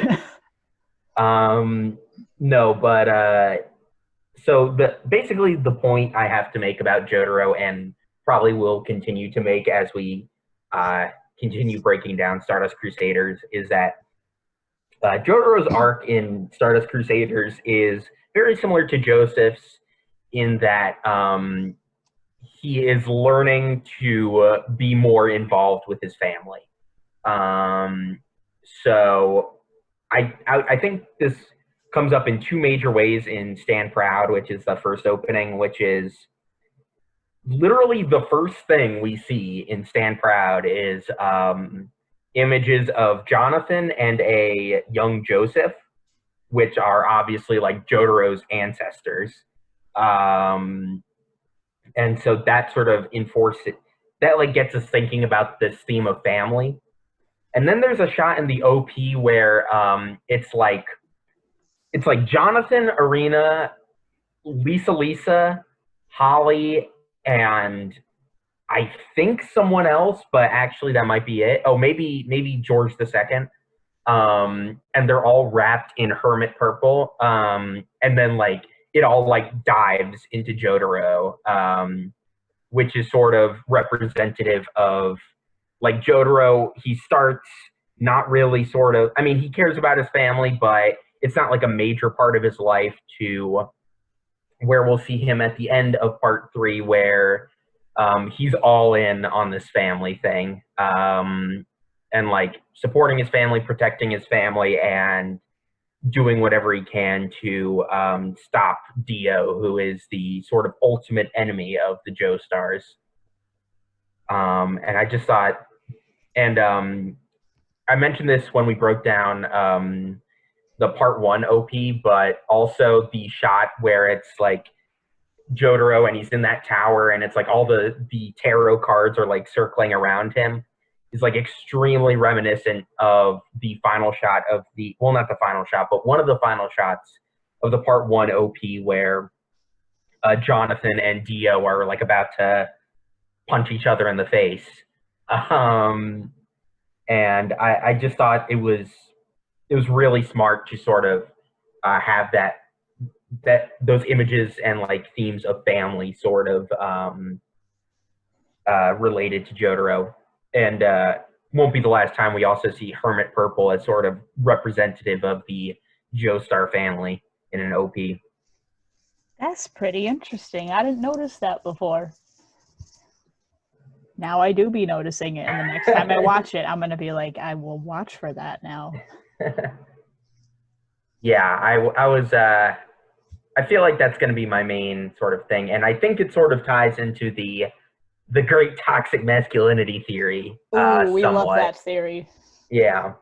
No, but so basically the point I have to make about Jotaro, and probably will continue to make as we continue breaking down Stardust Crusaders, is that Jotaro's arc in Stardust Crusaders is very similar to Joseph's in that he is learning to be more involved with his family. So I think this comes up in two major ways in Stand Proud, which is the first opening, which is literally the first thing we see in Stand Proud is images of Jonathan and a young Joseph, which are obviously like Jotaro's ancestors. And so that sort of that like gets us thinking about this theme of family. And then there's a shot in the OP where it's like Jonathan, Arena, Lisa, Holly, and I think someone else, but actually that might be it. Oh, maybe George II. And they're all wrapped in hermit purple. And then like it all like dives into Jotaro, which is sort of representative of like Jotaro. He starts not really sort of, I mean, he cares about his family, but it's not like a major part of his life, to where we'll see him at the end of part 3 where he's all in on this family thing, and like supporting his family, protecting his family, and doing whatever he can to stop Dio, who is the sort of ultimate enemy of the Joestars. And I just thought, and I mentioned this when we broke down the part 1 OP, but also the shot where it's like Jotaro and he's in that tower and it's like all the tarot cards are like circling around him is like extremely reminiscent of the final shot of well, not the final shot, but one of the final shots of the part 1 OP where Jonathan and Dio are like about to punch each other in the face. And I just thought it was really smart to sort of have those images and like themes of family sort of related to Jotaro. And won't be the last time we also see Hermit Purple as sort of representative of the Joestar family in an OP. That's pretty interesting. I didn't notice that before. Now I do be noticing it, and the next time I watch it, I'm going to be like, I will watch for that now. Yeah, I was, I feel like that's going to be my main sort of thing. And I think it sort of ties into the great toxic masculinity theory. Ooh, we love that theory. Yeah.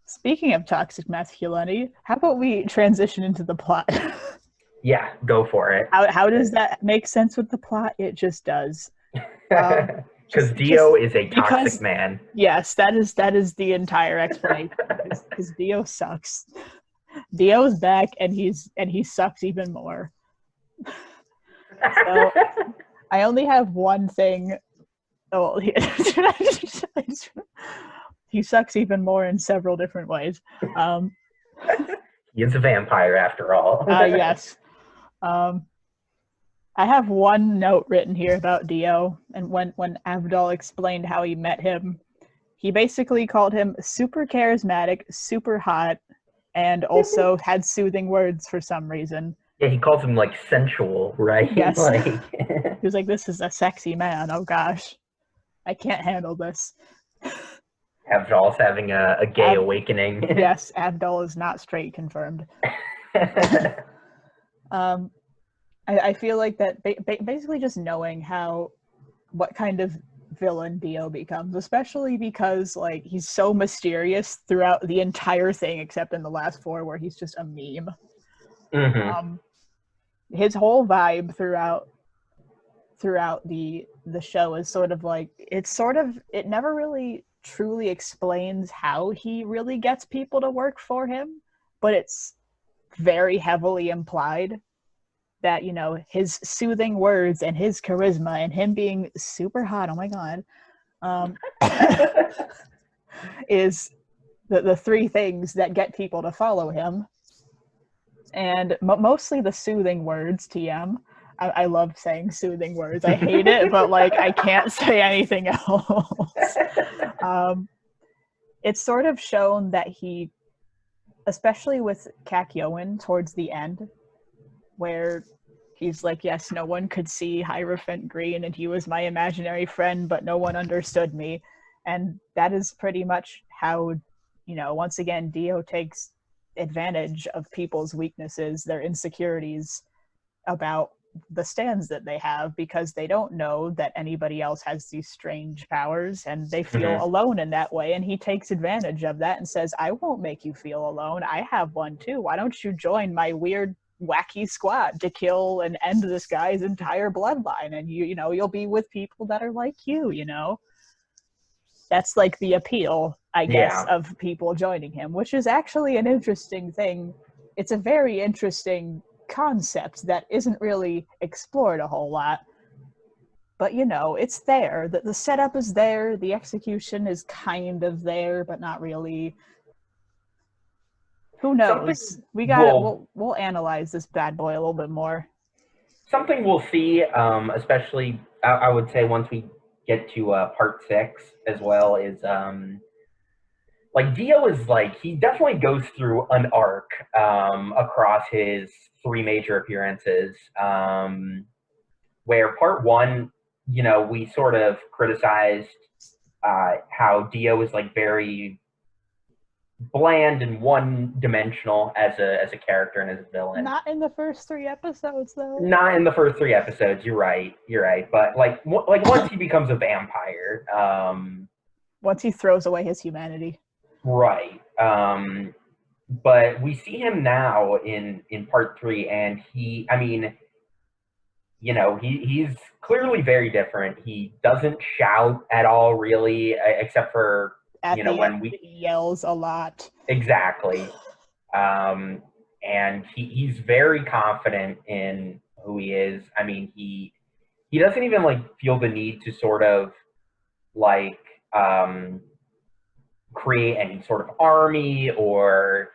Speaking of toxic masculinity, how about we transition into the plot? Yeah, go for it. How does that make sense with the plot? It just does. Because Dio is a toxic man. Yes, that is the entire explanation. Because Dio sucks. Dio's back, and he sucks even more. So I only have one thing. Oh, he sucks even more in several different ways. He is a vampire, after all. Yes. I have one note written here about Dio, and when Avdol explained how he met him, he basically called him super charismatic, super hot, and also had soothing words for some reason. Yeah, he calls him like sensual, right? Yes. Like... He was like, "This is a sexy man. Oh gosh, I can't handle this." Avdol's having a gay awakening. Yes, Avdol is not straight, confirmed. I feel like that basically just knowing what kind of villain Dio becomes, especially because like he's so mysterious throughout the entire thing, except in the last 4 where he's just a meme. Mm-hmm. His whole vibe throughout throughout the show is sort of like, it never really truly explains how he really gets people to work for him, but it's very heavily implied that, you know, his soothing words and his charisma and him being super hot, oh my god, is the three things that get people to follow him. And mostly the soothing words, TM. I love saying soothing words. I hate it, but like I can't say anything else. It's sort of shown that he, especially with Kakyoin towards the end, where he's like, yes, no one could see Hierophant Green and he was my imaginary friend, but no one understood me. And that is pretty much how, you know, once again, Dio takes advantage of people's weaknesses, their insecurities about the stands that they have, because they don't know that anybody else has these strange powers and they feel alone in that way. And he takes advantage of that and says, I won't make you feel alone. I have one too. Why don't you join my weird, wacky squad to kill and end this guy's entire bloodline? And you know, you'll be with people that are like you know? That's like the appeal, I guess, of people joining him, which is actually an interesting thing. It's a very interesting concept that isn't really explored a whole lot. But, you know, it's there. The setup is there. The execution is kind of there, but not really. Who knows? We'll analyze this bad boy a little bit more. Something we'll see, especially, I would say, once we get to part 6 as well, is like Dio is like, he definitely goes through an arc across his 3 major appearances, where part 1, you know, we sort of criticized how Dio is like very bland and one-dimensional as a character and as a villain. Not in the first 3 episodes, though. Not in the first 3 episodes. You're right. But like once he becomes a vampire, once he throws away his humanity, right? But we see him now in part 3, and he, I mean, you know, he's clearly very different. He doesn't shout at all, really, except for at when he yells a lot. Exactly. And he's very confident in who he is. I mean, he doesn't even like feel the need to sort of like create any sort of army or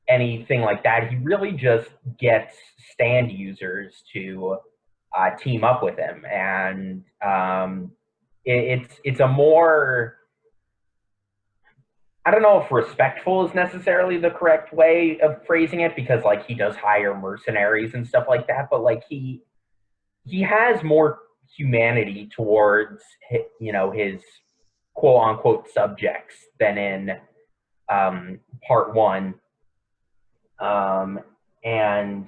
anything like that. He really just gets stand users to team up with him, and it's a more, I don't know if respectful is necessarily the correct way of phrasing it, because like he does hire mercenaries and stuff like that, but like he has more humanity towards, you know, his quote unquote subjects than in part 1. And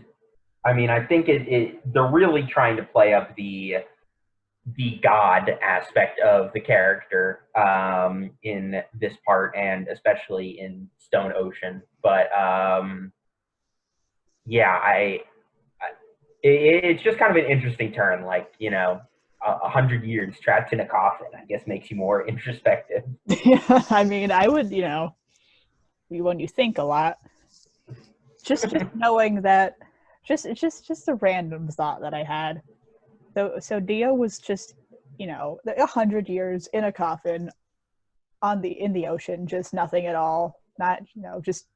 I mean, I think they're really trying to play up the god aspect of the character in this part, and especially in Stone Ocean. But yeah, it's just kind of an interesting turn. Like, you know, 100 years trapped in a coffin, I guess, makes you more introspective. Yeah, I mean, I would, you know, when you think a lot, just knowing that, just a random thought that I had. So Dio was just, you know, 100 years in a coffin in the ocean, just nothing at all. Not, you know, just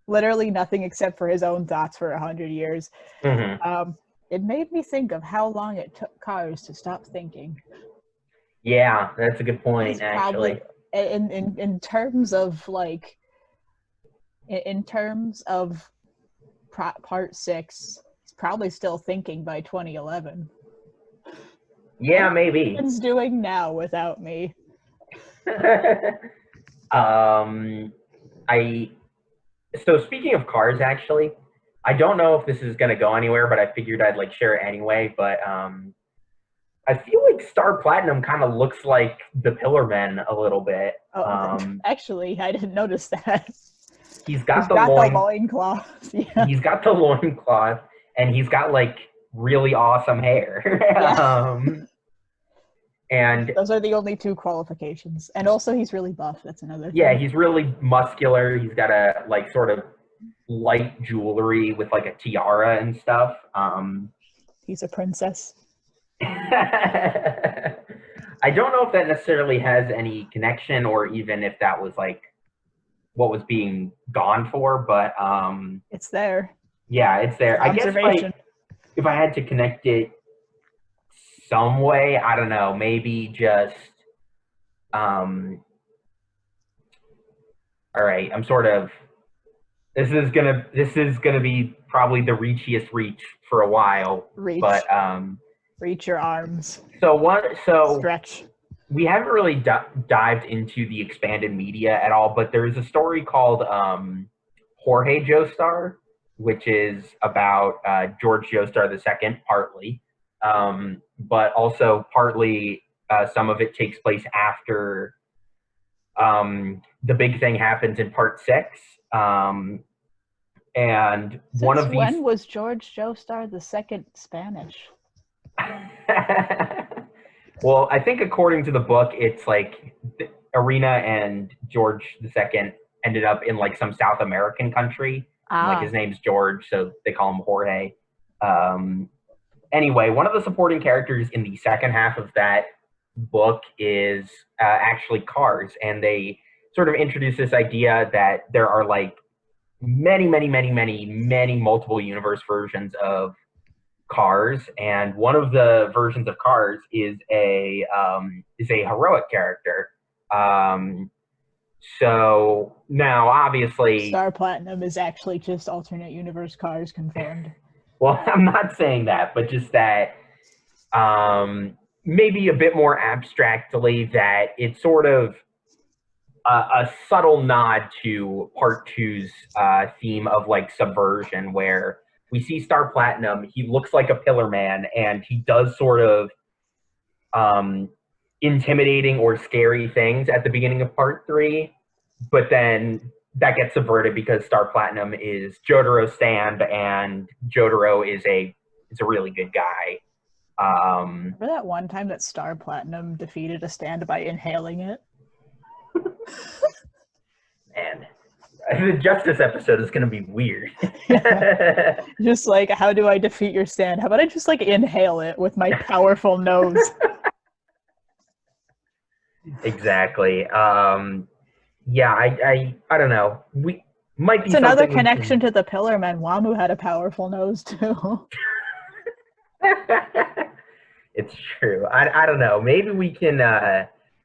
literally nothing except for his own thoughts for 100 years. It made me think of how long it took cars to stop thinking. Yeah, that's a good point, He's actually. In terms of like, in terms of part 6, he's probably still thinking by 2011. Yeah, maybe. What he's doing now without me. So speaking of cars, actually, I don't know if this is going to go anywhere, but I figured I'd like share it anyway. But I feel like Star Platinum kind of looks like the Pillar Men a little bit. Actually, I didn't notice that. He's got the loincloth. Yeah. He's got the loincloth, and he's got like really awesome hair. Yeah. And Those are the only two qualifications. And also he's really buff. That's another thing. yeah, he's really muscular. He's got a like sort of light jewelry with like a tiara and stuff. He's a princess. I don't know if that necessarily has any connection or even if that was like what was being gone for, but it's there. yeah, it's there. I guess if I had to connect it some way, I don't know, maybe just all right, I'm sort of this is gonna be probably the reachiest reach for a while. But reach your arms. So stretch. We haven't really dived into the expanded media at all, but there's a story called Jorge Joestar, which is about George Joestar II, partly, but also partly some of it takes place after the big thing happens in part 6. And one of these. When was George Joestar II Spanish? Well, I think according to the book, it's like Irina and George II ended up in like some South American country. Like his name's George, so they call him Jorge. Anyway, one of the supporting characters in the second half of that book is actually cars, and they sort of introduce this idea that there are like many multiple universe versions of Cars, and one of the versions of Cars is a heroic character. So now, obviously, Star Platinum is actually just alternate universe Cars confirmed. Well, I'm not saying that, but just that maybe a bit more abstractly, that it's sort of a subtle nod to part 2's theme of like subversion, where we see Star Platinum. He looks like a pillar man, and he does sort of intimidating or scary things at the beginning of part 3, but then that gets subverted because Star Platinum is Jotaro's stand, and Jotaro is a really good guy. Remember that one time that Star Platinum defeated a stand by inhaling it? Man, the Justice episode is going to be weird. Yeah. Just like, how do I defeat your stand? How about I just like inhale it with my powerful nose? Exactly. Yeah, I don't know. We might be. It's another connection to the Pillar Men. Wamu had a powerful nose too. It's true. I don't know. Maybe we can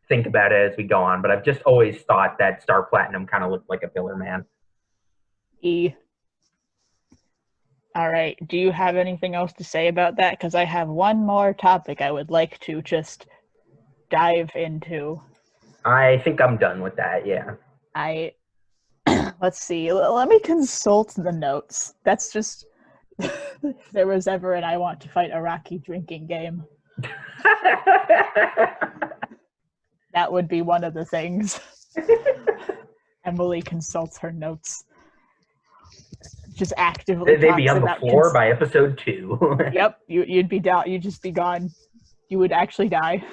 think about it as we go on, but I've just always thought that Star Platinum kind of looked like a Pillar Man. All right. Do you have anything else to say about that? Because I have one more topic I would like to just dive into. I think I'm done with that, yeah. Let's see. Let me consult the notes. That's just if there was ever an I Want to Fight Araki drinking game. That would be one of the things. Emily consults her notes. Just actively. They'd be on the floor by episode 2. Yep, you'd be down. You'd just be gone. You would actually die.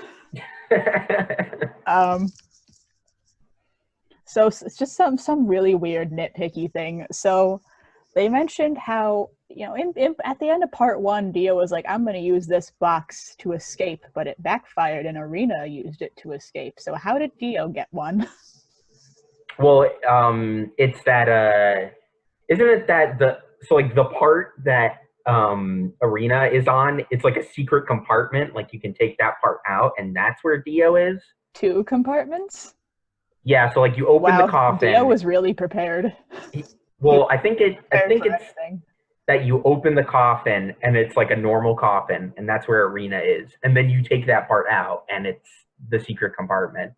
So it's just some really weird nitpicky thing. So they mentioned how, you know, at the end of part 1, Dio was like, I'm going to use this box to escape, but it backfired and Arena used it to escape. So how did Dio get one? Well, it's that, isn't it that the part that Arena is on, it's like a secret compartment, like you can take that part out, and that's where Dio is? 2 compartments? Yeah, so like you open the coffin. Dio was really prepared. Well, I think it's that you open the coffin and it's like a normal coffin, and that's where Arena is. And then you take that part out and it's the secret compartment.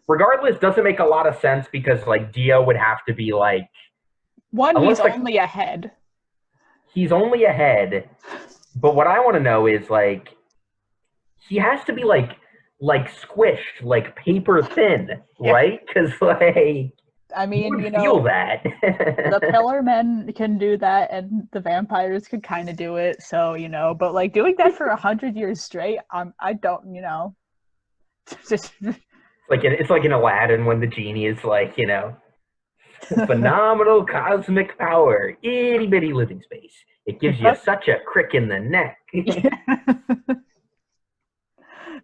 Regardless, doesn't make a lot of sense because like Dio would have to be like he's only a head. He's only a head. But what I want to know is like he has to be like squished, like paper thin, right? Because like I mean, would you feel know, that. the pillar men can do that and the vampires could kind of do it, so, you know, but like doing that for 100 years straight, I don't, you know. It's like in Aladdin when the genie is like, phenomenal cosmic power, itty bitty living space. It gives you Yep. such a crick in the neck.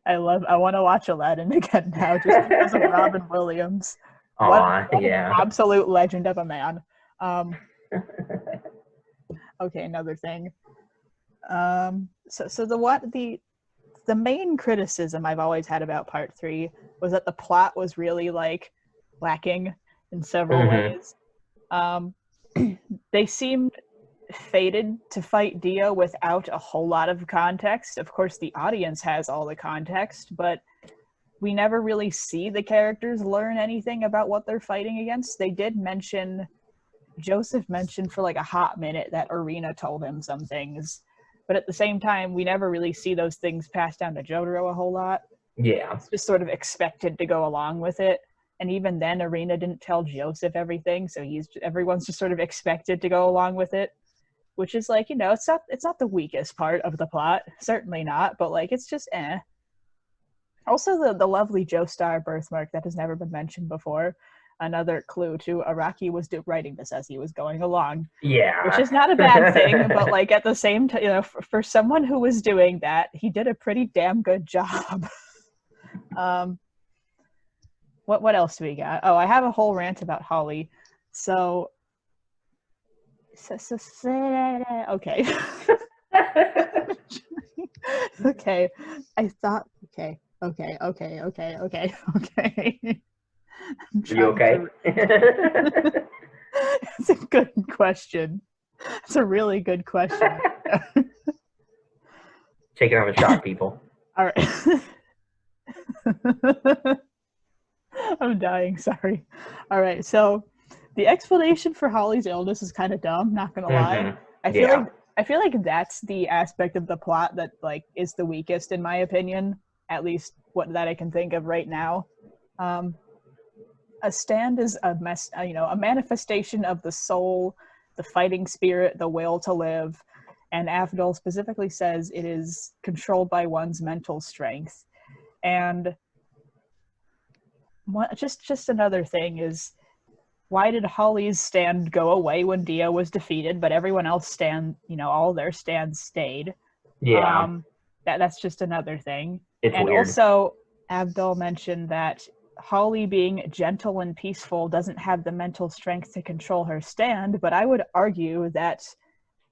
I want to watch Aladdin again now just because of Robin Williams. What Aw, an yeah. absolute legend of a man. Okay, another thing. So the main criticism I've always had about part 3 was that the plot was really like lacking in several Mm-hmm. ways. They seemed fated to fight Dio without a whole lot of context. Of course, the audience has all the context, but we never really see the characters learn anything about what they're fighting against. They did mention, Joseph mentioned for like a hot minute that Irina told him some things, but at the same time, we never really see those things passed down to Jotaro a whole lot. Yeah. It's just sort of expected to go along with it. And even then, Irina didn't tell Joseph everything, so everyone's just sort of expected to go along with it, which is like, you know, it's not the weakest part of the plot, certainly not, but like it's just eh. Also, the lovely Joestar birthmark that has never been mentioned before, another clue to Araki was writing this as he was going along. Yeah. Which is not a bad thing, but like at the same time, you know, for someone who was doing that, he did a pretty damn good job. What else do we got? Oh, I have a whole rant about Holly. So okay. Okay. I thought okay. Are you okay? It's a good question. It's a really good question. Taking off a shot, people. All right. I'm dying, sorry. All right, so the explanation for Holly's illness is kind of dumb, not gonna lie. Mm-hmm. I feel like that's the aspect of the plot that like is the weakest in my opinion, at least what that I can think of right now. A stand is a manifestation of the soul, the fighting spirit, the will to live, and Avdol specifically says it is controlled by one's mental strength. And just another thing is, why did Holly's stand go away when Dio was defeated, but everyone else all their stands stayed? Yeah. That's just another thing. It's and weird. Also, Abdul mentioned that Holly being gentle and peaceful doesn't have the mental strength to control her stand, but I would argue that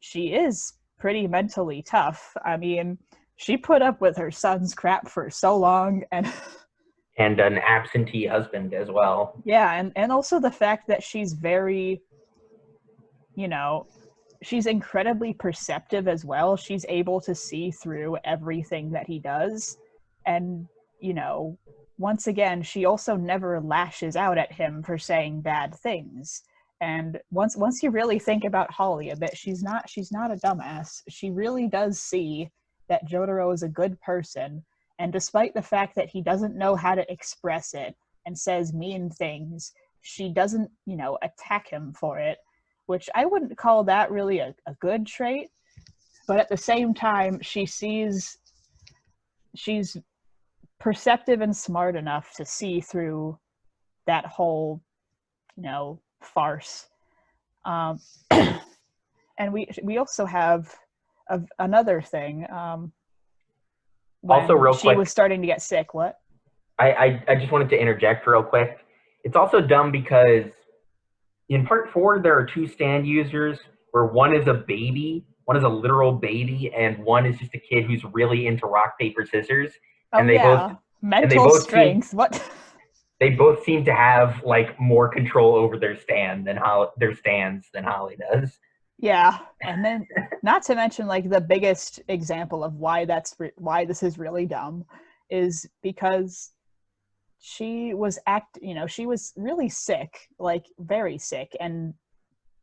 she is pretty mentally tough. I mean, she put up with her son's crap for so long, and and an absentee husband as well. yeah, and also the fact that she's very, you know, she's incredibly perceptive as well. She's able to see through everything that he does. And, you know, once again, she also never lashes out at him for saying bad things. And once you really think about Holly a bit, she's not a dumbass. She really does see that Jotaro is a good person. And despite the fact that he doesn't know how to express it and says mean things, she doesn't, you know, attack him for it, which I wouldn't call that really a good trait. But at the same time, she's perceptive and smart enough to see through that whole, you know, farce. And we also have another thing. When Also, real she quick, was starting to get sick. What? I just wanted to interject real quick. It's also dumb because in part 4, there are 2 stand users where one is a baby, one is a literal baby, and one is just a kid who's really into rock, paper, scissors. Oh, yeah. Mental strength. What? They both seem to have like more control over their stands than Holly does. Yeah, and then not to mention like the biggest example of why this is really dumb is because she was she was really sick, like very sick, and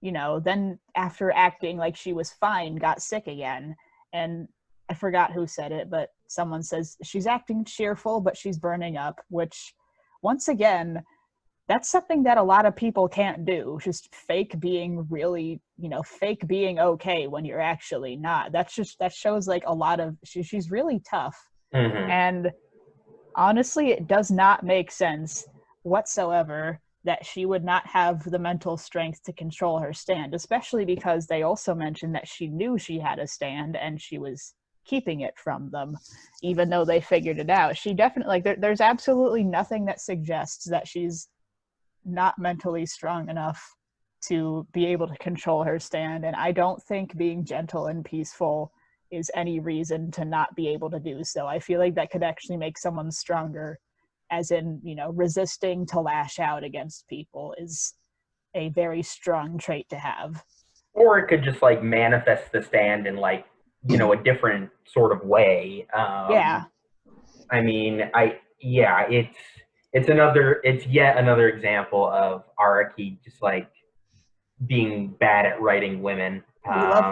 you know, then after acting like she was fine, got sick again. And I forgot who said it, but someone says she's acting cheerful, but she's burning up, which once again, that's something that a lot of people can't do. Just fake being really, fake being okay when you're actually not. That shows like a lot of, she's really tough. Mm-hmm. And honestly, it does not make sense whatsoever that she would not have the mental strength to control her stand, especially because they also mentioned that she knew she had a stand and she was keeping it from them, even though they figured it out. She definitely, like, there's absolutely nothing that suggests that she's not mentally strong enough to be able to control her stand. And I don't think being gentle and peaceful is any reason to not be able to do so. I feel like that could actually make someone stronger, as in, resisting to lash out against people is a very strong trait to have. Or it could just like manifest the stand in like, a different sort of way. Yeah. I mean, it's yet another example of Araki just like being bad at writing women.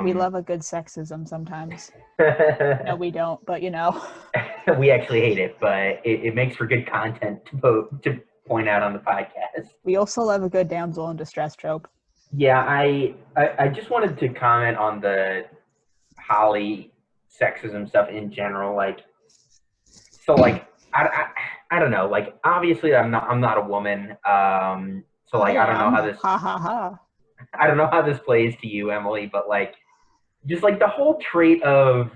We love a good sexism sometimes. No, we don't, but we actually hate it, but it makes for good content to point out on the podcast. we also love a good damsel in distress trope. Yeah, I just wanted to comment on the Holly sexism stuff in general. Like, so like I don't know. Like, obviously I'm not a woman. So like I don't know how this ha ha ha. I don't know how this plays to you, Emily, but like just like the whole trait of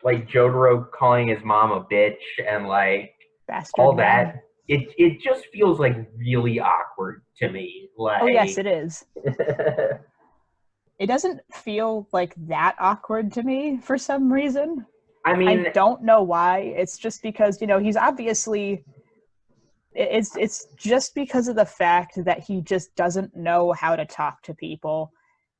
like Jotaro calling his mom a bitch and like Bastard all man. that, it just feels like really awkward to me. Like, Oh yes, it is. It doesn't feel like that awkward to me for some reason. I mean, I don't know why. It's just because, he's obviously, it's just because of the fact that he just doesn't know how to talk to people.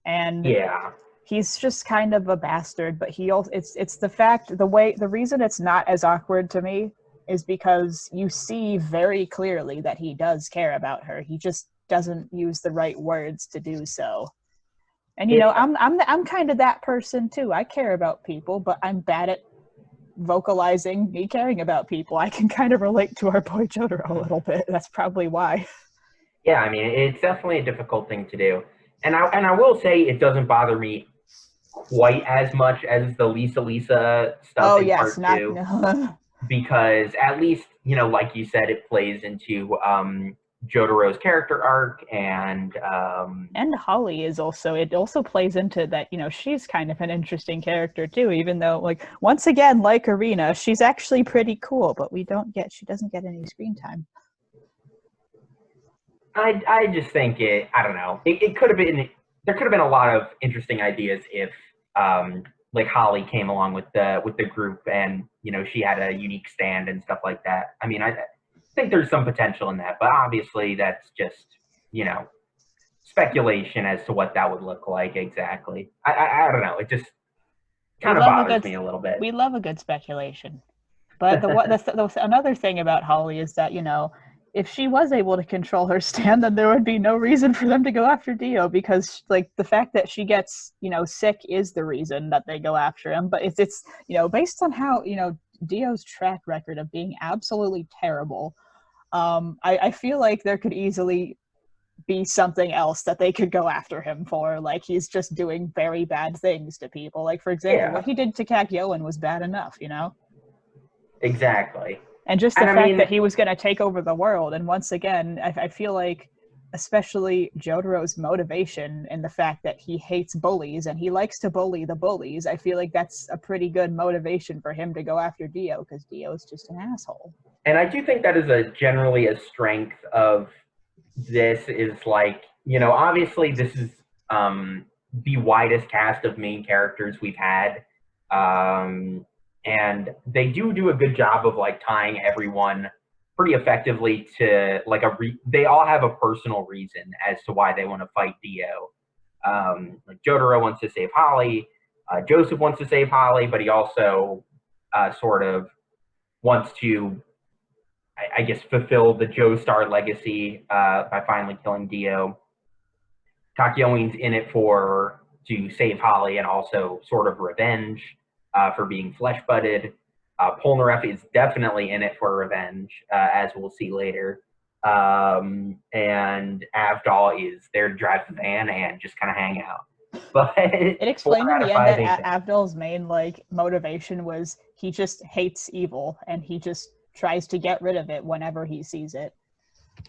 And yeah. he's just kind of a bastard, but he also, it's the reason it's not as awkward to me is because you see very clearly that he does care about her. He just doesn't use the right words to do so. And I'm kind of that person too. I care about people, but I'm bad at vocalizing me caring about people. I can kind of relate to our boy Jotaro a little bit. That's probably why. Yeah, I mean, it's definitely a difficult thing to do. And I will say it doesn't bother me quite as much as the Lisa stuff in part two. No. Because at least, like you said, it plays into Jotaro's character arc and Holly is also, it also plays into that, she's kind of an interesting character too, even though, like, once again, like Arena, she's actually pretty cool, but she doesn't get any screen time. I just think I don't know. It could have been, there could have been a lot of interesting ideas if like Holly came along with the group and, she had a unique stand and stuff like that. I mean, I think there's some potential in that, but obviously that's just, speculation as to what that would look like exactly. I don't know. It just kind of bothers me a little bit. We love a good speculation. But another thing about Holly is that, if she was able to control her stand, then there would be no reason for them to go after Dio, because like the fact that she gets, sick is the reason that they go after him. But it's based on how, Dio's track record of being absolutely terrible, I feel like there could easily be something else that they could go after him for. Like, he's just doing very bad things to people. Like, for example, what he did to Kakyoin was bad enough, Exactly. And just the fact that he was going to take over the world. And once again, I feel like, especially Jotaro's motivation and the fact that he hates bullies and he likes to bully the bullies, I feel like that's a pretty good motivation for him to go after Dio, because Dio is just an asshole. And I do think that is generally a strength of this, is like, obviously this is the widest cast of main characters we've had. And they do a good job of like tying everyone pretty effectively to like they all have a personal reason as to why they want to fight Dio. Like Jotaro wants to save Holly, Joseph wants to save Holly, but he also sort of wants to, I guess, fulfill the Joestar legacy by finally killing Dio. Kakyoin's in it to save Holly and also sort of revenge for being flesh-butted. Polnareff is definitely in it for revenge, as we'll see later. and Avdol is there to drive the van and just kind of hang out. But it explained in the end that think. Avdol's main like motivation was he just hates evil and he just tries to get rid of it whenever he sees it.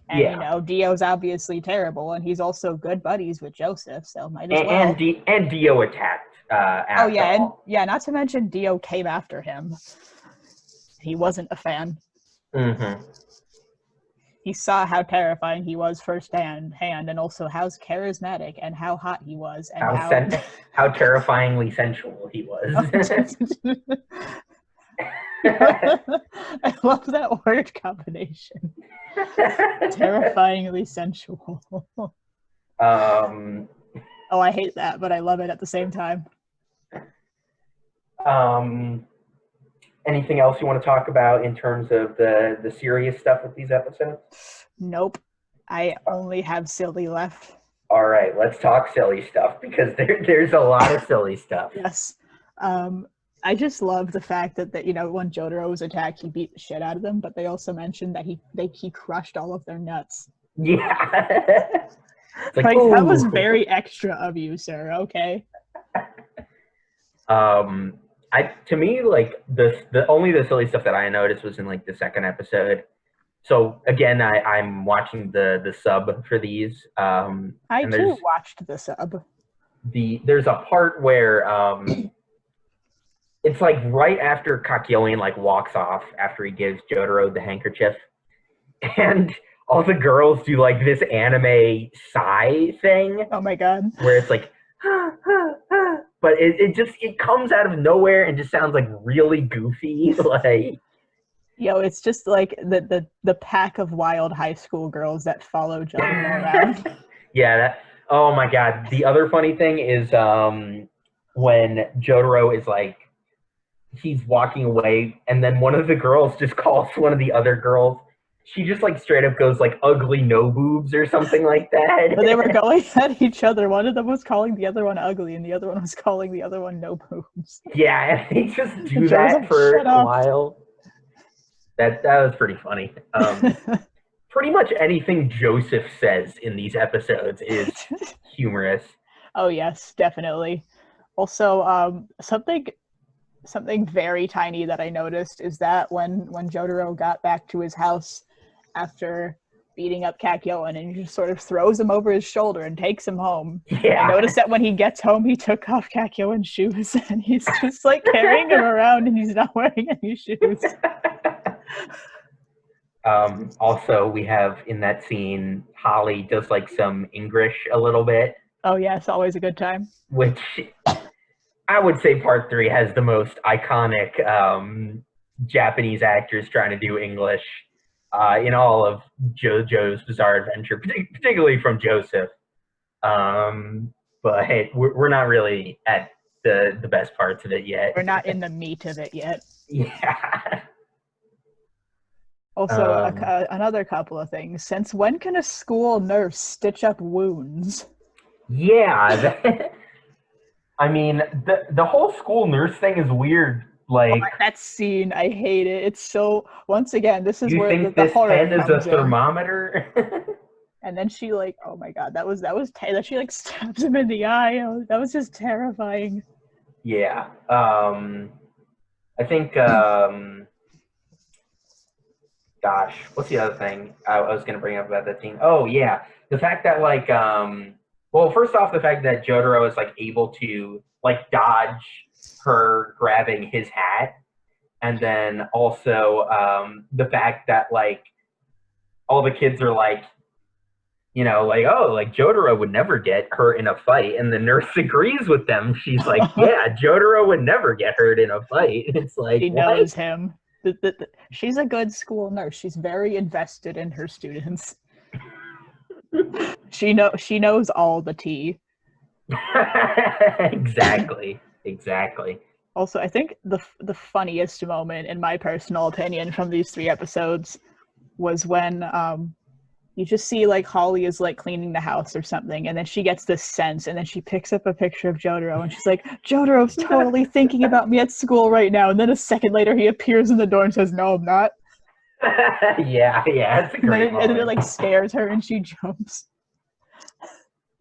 And you know, Dio's obviously terrible, and he's also good buddies with Joseph, so might as well. And Dio attacked Avdol. Oh yeah, and yeah, not to mention Dio came after him. He wasn't a fan. Mm-hmm. He saw how terrifying he was firsthand, and also how charismatic and how hot he was, and how terrifyingly sensual he was. I love that word combination. Terrifyingly sensual. Oh, I hate that, but I love it at the same time. Anything else you want to talk about in terms of the serious stuff with these episodes? Nope. I only have silly left. All right, let's talk silly stuff because there's a lot of silly stuff. Yes. I just love the fact that you know, when Jotaro was attacked, he beat the shit out of them, but they also mentioned that he crushed all of their nuts. Yeah. like that was very extra of you, sir. Okay. To me, like the only the silly stuff that I noticed was in like the second episode. So again, I'm watching the sub for these. I too watched the sub. There's a part where it's like right after Kakyoin like walks off after he gives Jotaro the handkerchief, and all the girls do like this anime sigh thing. Oh my god! Where it's like, but it comes out of nowhere and just sounds like really goofy. Like, yo, it's just like the pack of wild high school girls that follow Jotaro around. Yeah. Oh my god. The other funny thing is when Jotaro is like, he's walking away, and then one of the girls just calls one of the other girls. She just like straight up goes like ugly no boobs or something like that. But they were going at each other. One of them was calling the other one ugly, and the other one was calling the other one no boobs. Yeah, and they just do that for a while. That was pretty funny. Pretty much anything Joseph says in these episodes is humorous. Oh yes, definitely. Also, something very tiny that I noticed is that when Jotaro got back to his house after beating up Kakyoin, and he just sort of throws him over his shoulder and takes him home. Yeah. I noticed that when he gets home, he took off Kakyoin's shoes, and he's just like carrying him around, and he's not wearing any shoes. Also, we have in that scene, Holly does like some English a little bit. Oh yes, always a good time. Which I would say part 3 has the most iconic Japanese actors trying to do English in all of JoJo's Bizarre Adventure, particularly from Joseph. But we're not really at the best parts of it yet. We're not in the meat of it yet. Yeah. Also, another couple of things. Since when can a school nurse stitch up wounds? Yeah. I mean, the whole school nurse thing is weird. Like, that scene, I hate it. It's so, once again, this is where the this horror pen is a comes in. thermometer. And then she like, oh my god, that was that she like stabs him in the eye. Oh, that was just terrifying. Yeah. I think gosh, what's the other thing I was gonna bring up about that scene? Oh yeah, the fact that like well, first off, the fact that Jotaro is like able to like dodge her grabbing his hat, and then also the fact that like all the kids are like, you know, like, oh, like Jotaro would never get hurt in a fight, and the nurse agrees with them. She's like, yeah, Jotaro would never get hurt in a fight. It's like, she knows him. She's a good school nurse. She's very invested in her students. She knows all the tea. Exactly. Also, I think the funniest moment, in my personal opinion, from these 3 episodes was when you just see like Holly is like cleaning the house or something, and then she gets this sense, and then she picks up a picture of Jotaro, and she's like, Jotaro's totally thinking about me at school right now, and then a second later he appears in the door and says, no, I'm not. Yeah, it's a And then great it, and then it moment. like scares her and she jumps.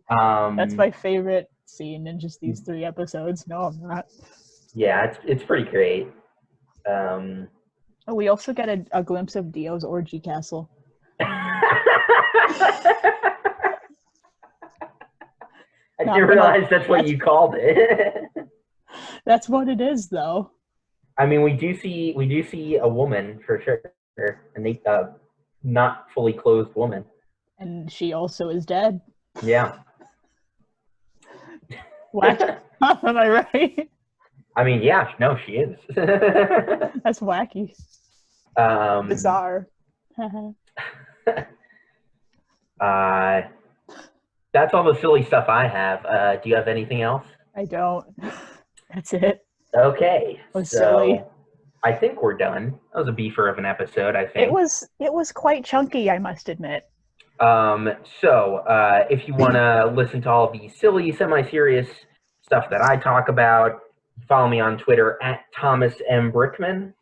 That's my favorite scene in just these 3 episodes. No, I'm not. Yeah, it's pretty great. Oh, we also get a glimpse of Dio's orgy castle. I didn't realize that's what you called it. That's what it is, though. I mean, we do see a woman for sure, and they not fully clothed woman. And she also is dead. Yeah. Wacky. Am I right? I mean, yeah, no, she is. That's wacky. Bizarre. That's all the silly stuff I have. Do you have anything else? I don't. That's it. Okay. It was silly. I think we're done. That was a beefer of an episode, I think. It was quite chunky, I must admit. If you want to listen to all the silly, semi-serious stuff that I talk about, follow me on Twitter at Thomas M. Brickman.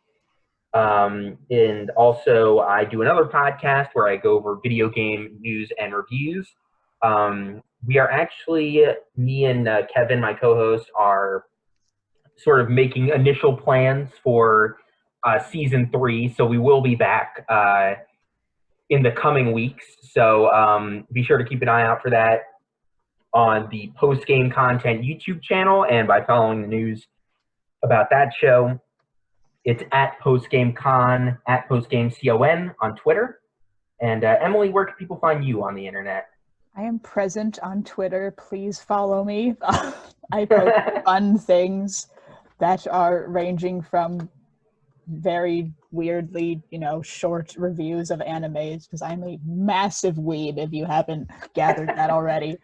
And also, I do another podcast where I go over video game news and reviews. We are actually, me and Kevin, my co-host, are sort of making initial plans for season 3. So we will be back in the coming weeks. So be sure to keep an eye out for that on the post-game content YouTube channel and by following the news about that show. It's at PostGameCon, at PostGameCon on Twitter. And Emily, where can people find you on the internet? I am present on Twitter. Please follow me. I post fun things that are ranging from very weirdly, short reviews of animes, because I'm a massive weeb, if you haven't gathered that already,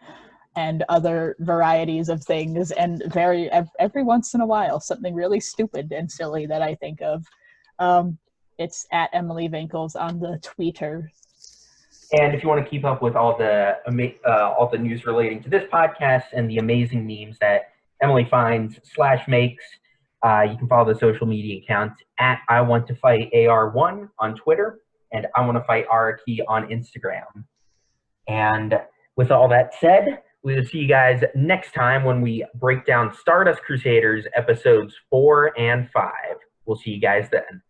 and other varieties of things, and every once in a while, something really stupid and silly that I think of. It's at Emily Winkles on the Twitter. And if you want to keep up with all the news relating to this podcast and the amazing memes that Emily finds / makes, you can follow the social media accounts at iwanttofightar1 on Twitter and iwanttofightaraki on Instagram. And with all that said, we will see you guys next time when we break down Stardust Crusaders episodes 4 and 5. We'll see you guys then.